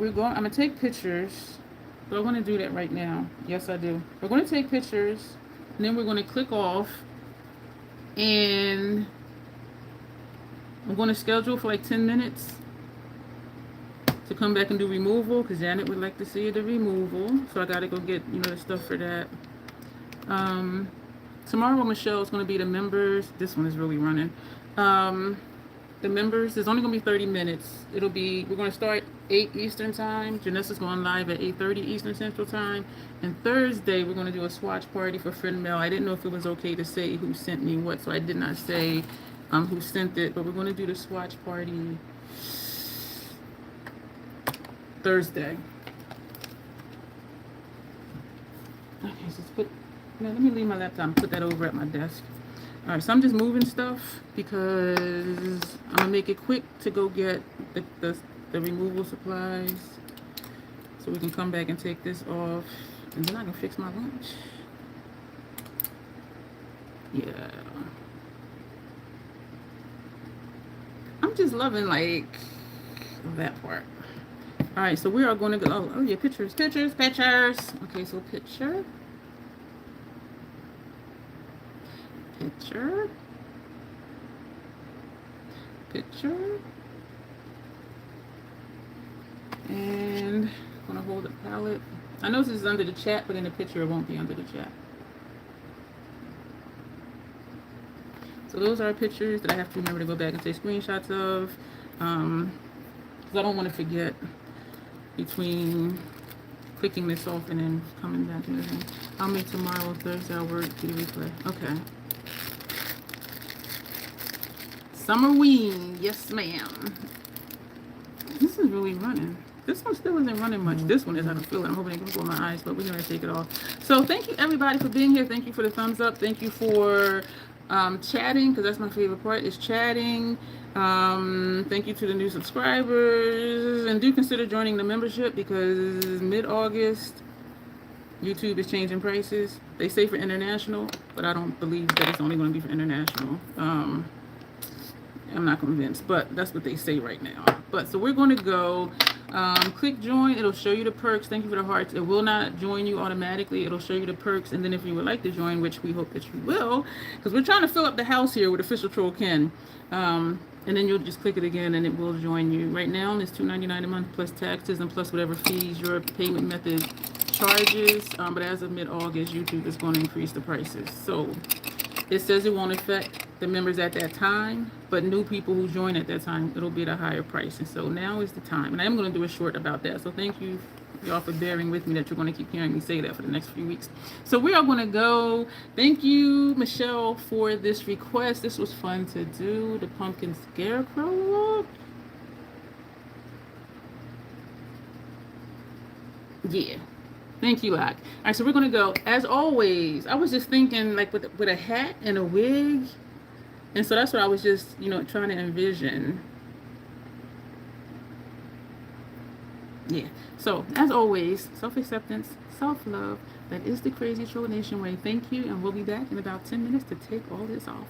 going to take pictures. Do I want to do that right now? Yes, I do. We're going to take pictures, and then we're going to click off, and I'm going to schedule for like 10 minutes to come back and do removal, because Janet would like to see the removal. So I got to go get, you know, the stuff for that. Tomorrow, Michelle, is going to be the members. This one is really running. The members, there's only going to be 30 minutes. It'll be, we're going to start 8 Eastern time. Janessa's going live at 8:30 Eastern Central time. And Thursday, we're going to do a swatch party for friend mail. I didn't know if it was okay to say who sent me what, so I did not say who sent it. But we're going to do the swatch party Thursday. Okay, so let's put, now let me leave my laptop and put that over at my desk. All right, so I'm just moving stuff because I'm gonna make it quick to go get the removal supplies so we can come back and take this off, and then I can fix my lunch. Yeah. I'm just loving like that part. All right, so we are going to go. Oh yeah, pictures. Okay, so picture. And I'm gonna hold the palette. I know this is under the chat, but in the picture it won't be under the chat. So those are pictures that I have to remember to go back and take screenshots of, because I don't want to forget between clicking this off and then coming back to it. I'll make tomorrow Thursday. I'll work to the replay. Okay. Summerween, yes ma'am. This is really running. This one still isn't running much. This one is. I don't feel it. I'm hoping it can go in my eyes, but we're gonna take it off. So thank you everybody for being here. Thank you for the thumbs up. Thank you for chatting, because that's my favorite part, is chatting. Thank you to the new subscribers, and do consider joining the membership, because mid-August YouTube is changing prices. They say for international, but I don't believe that it's only going to be for international. I'm not convinced, but that's what they say right now. But so we're going to go click join. It'll show you the perks. Thank you for the hearts. It will not join you automatically. It'll show you the perks, and then if you would like to join, which we hope that you will, because we're trying to fill up the house here with Official Troll Ken, and then you'll just click it again and it will join you. Right now it's $2.99 a month plus taxes and plus whatever fees your payment method charges, but as of mid-August YouTube is going to increase the prices. So it says it won't affect the members at that time, but new people who join at that time, it'll be at a higher price. And so now is the time. And I am going to do a short about that. So thank you y'all for bearing with me that you're going to keep hearing me say that for the next few weeks. So we are going to go. Thank you, Michelle, for this request. This was fun to do. The pumpkin scarecrow look. Yeah. Thank you, Locke. All right, so we're going to go. As always, I was just thinking like with a hat and a wig. And so that's what I was just, trying to envision. Yeah. So as always, self-acceptance, self-love. That is the Crazy Troll Nation way. Thank you. And we'll be back in about 10 minutes to take all this off.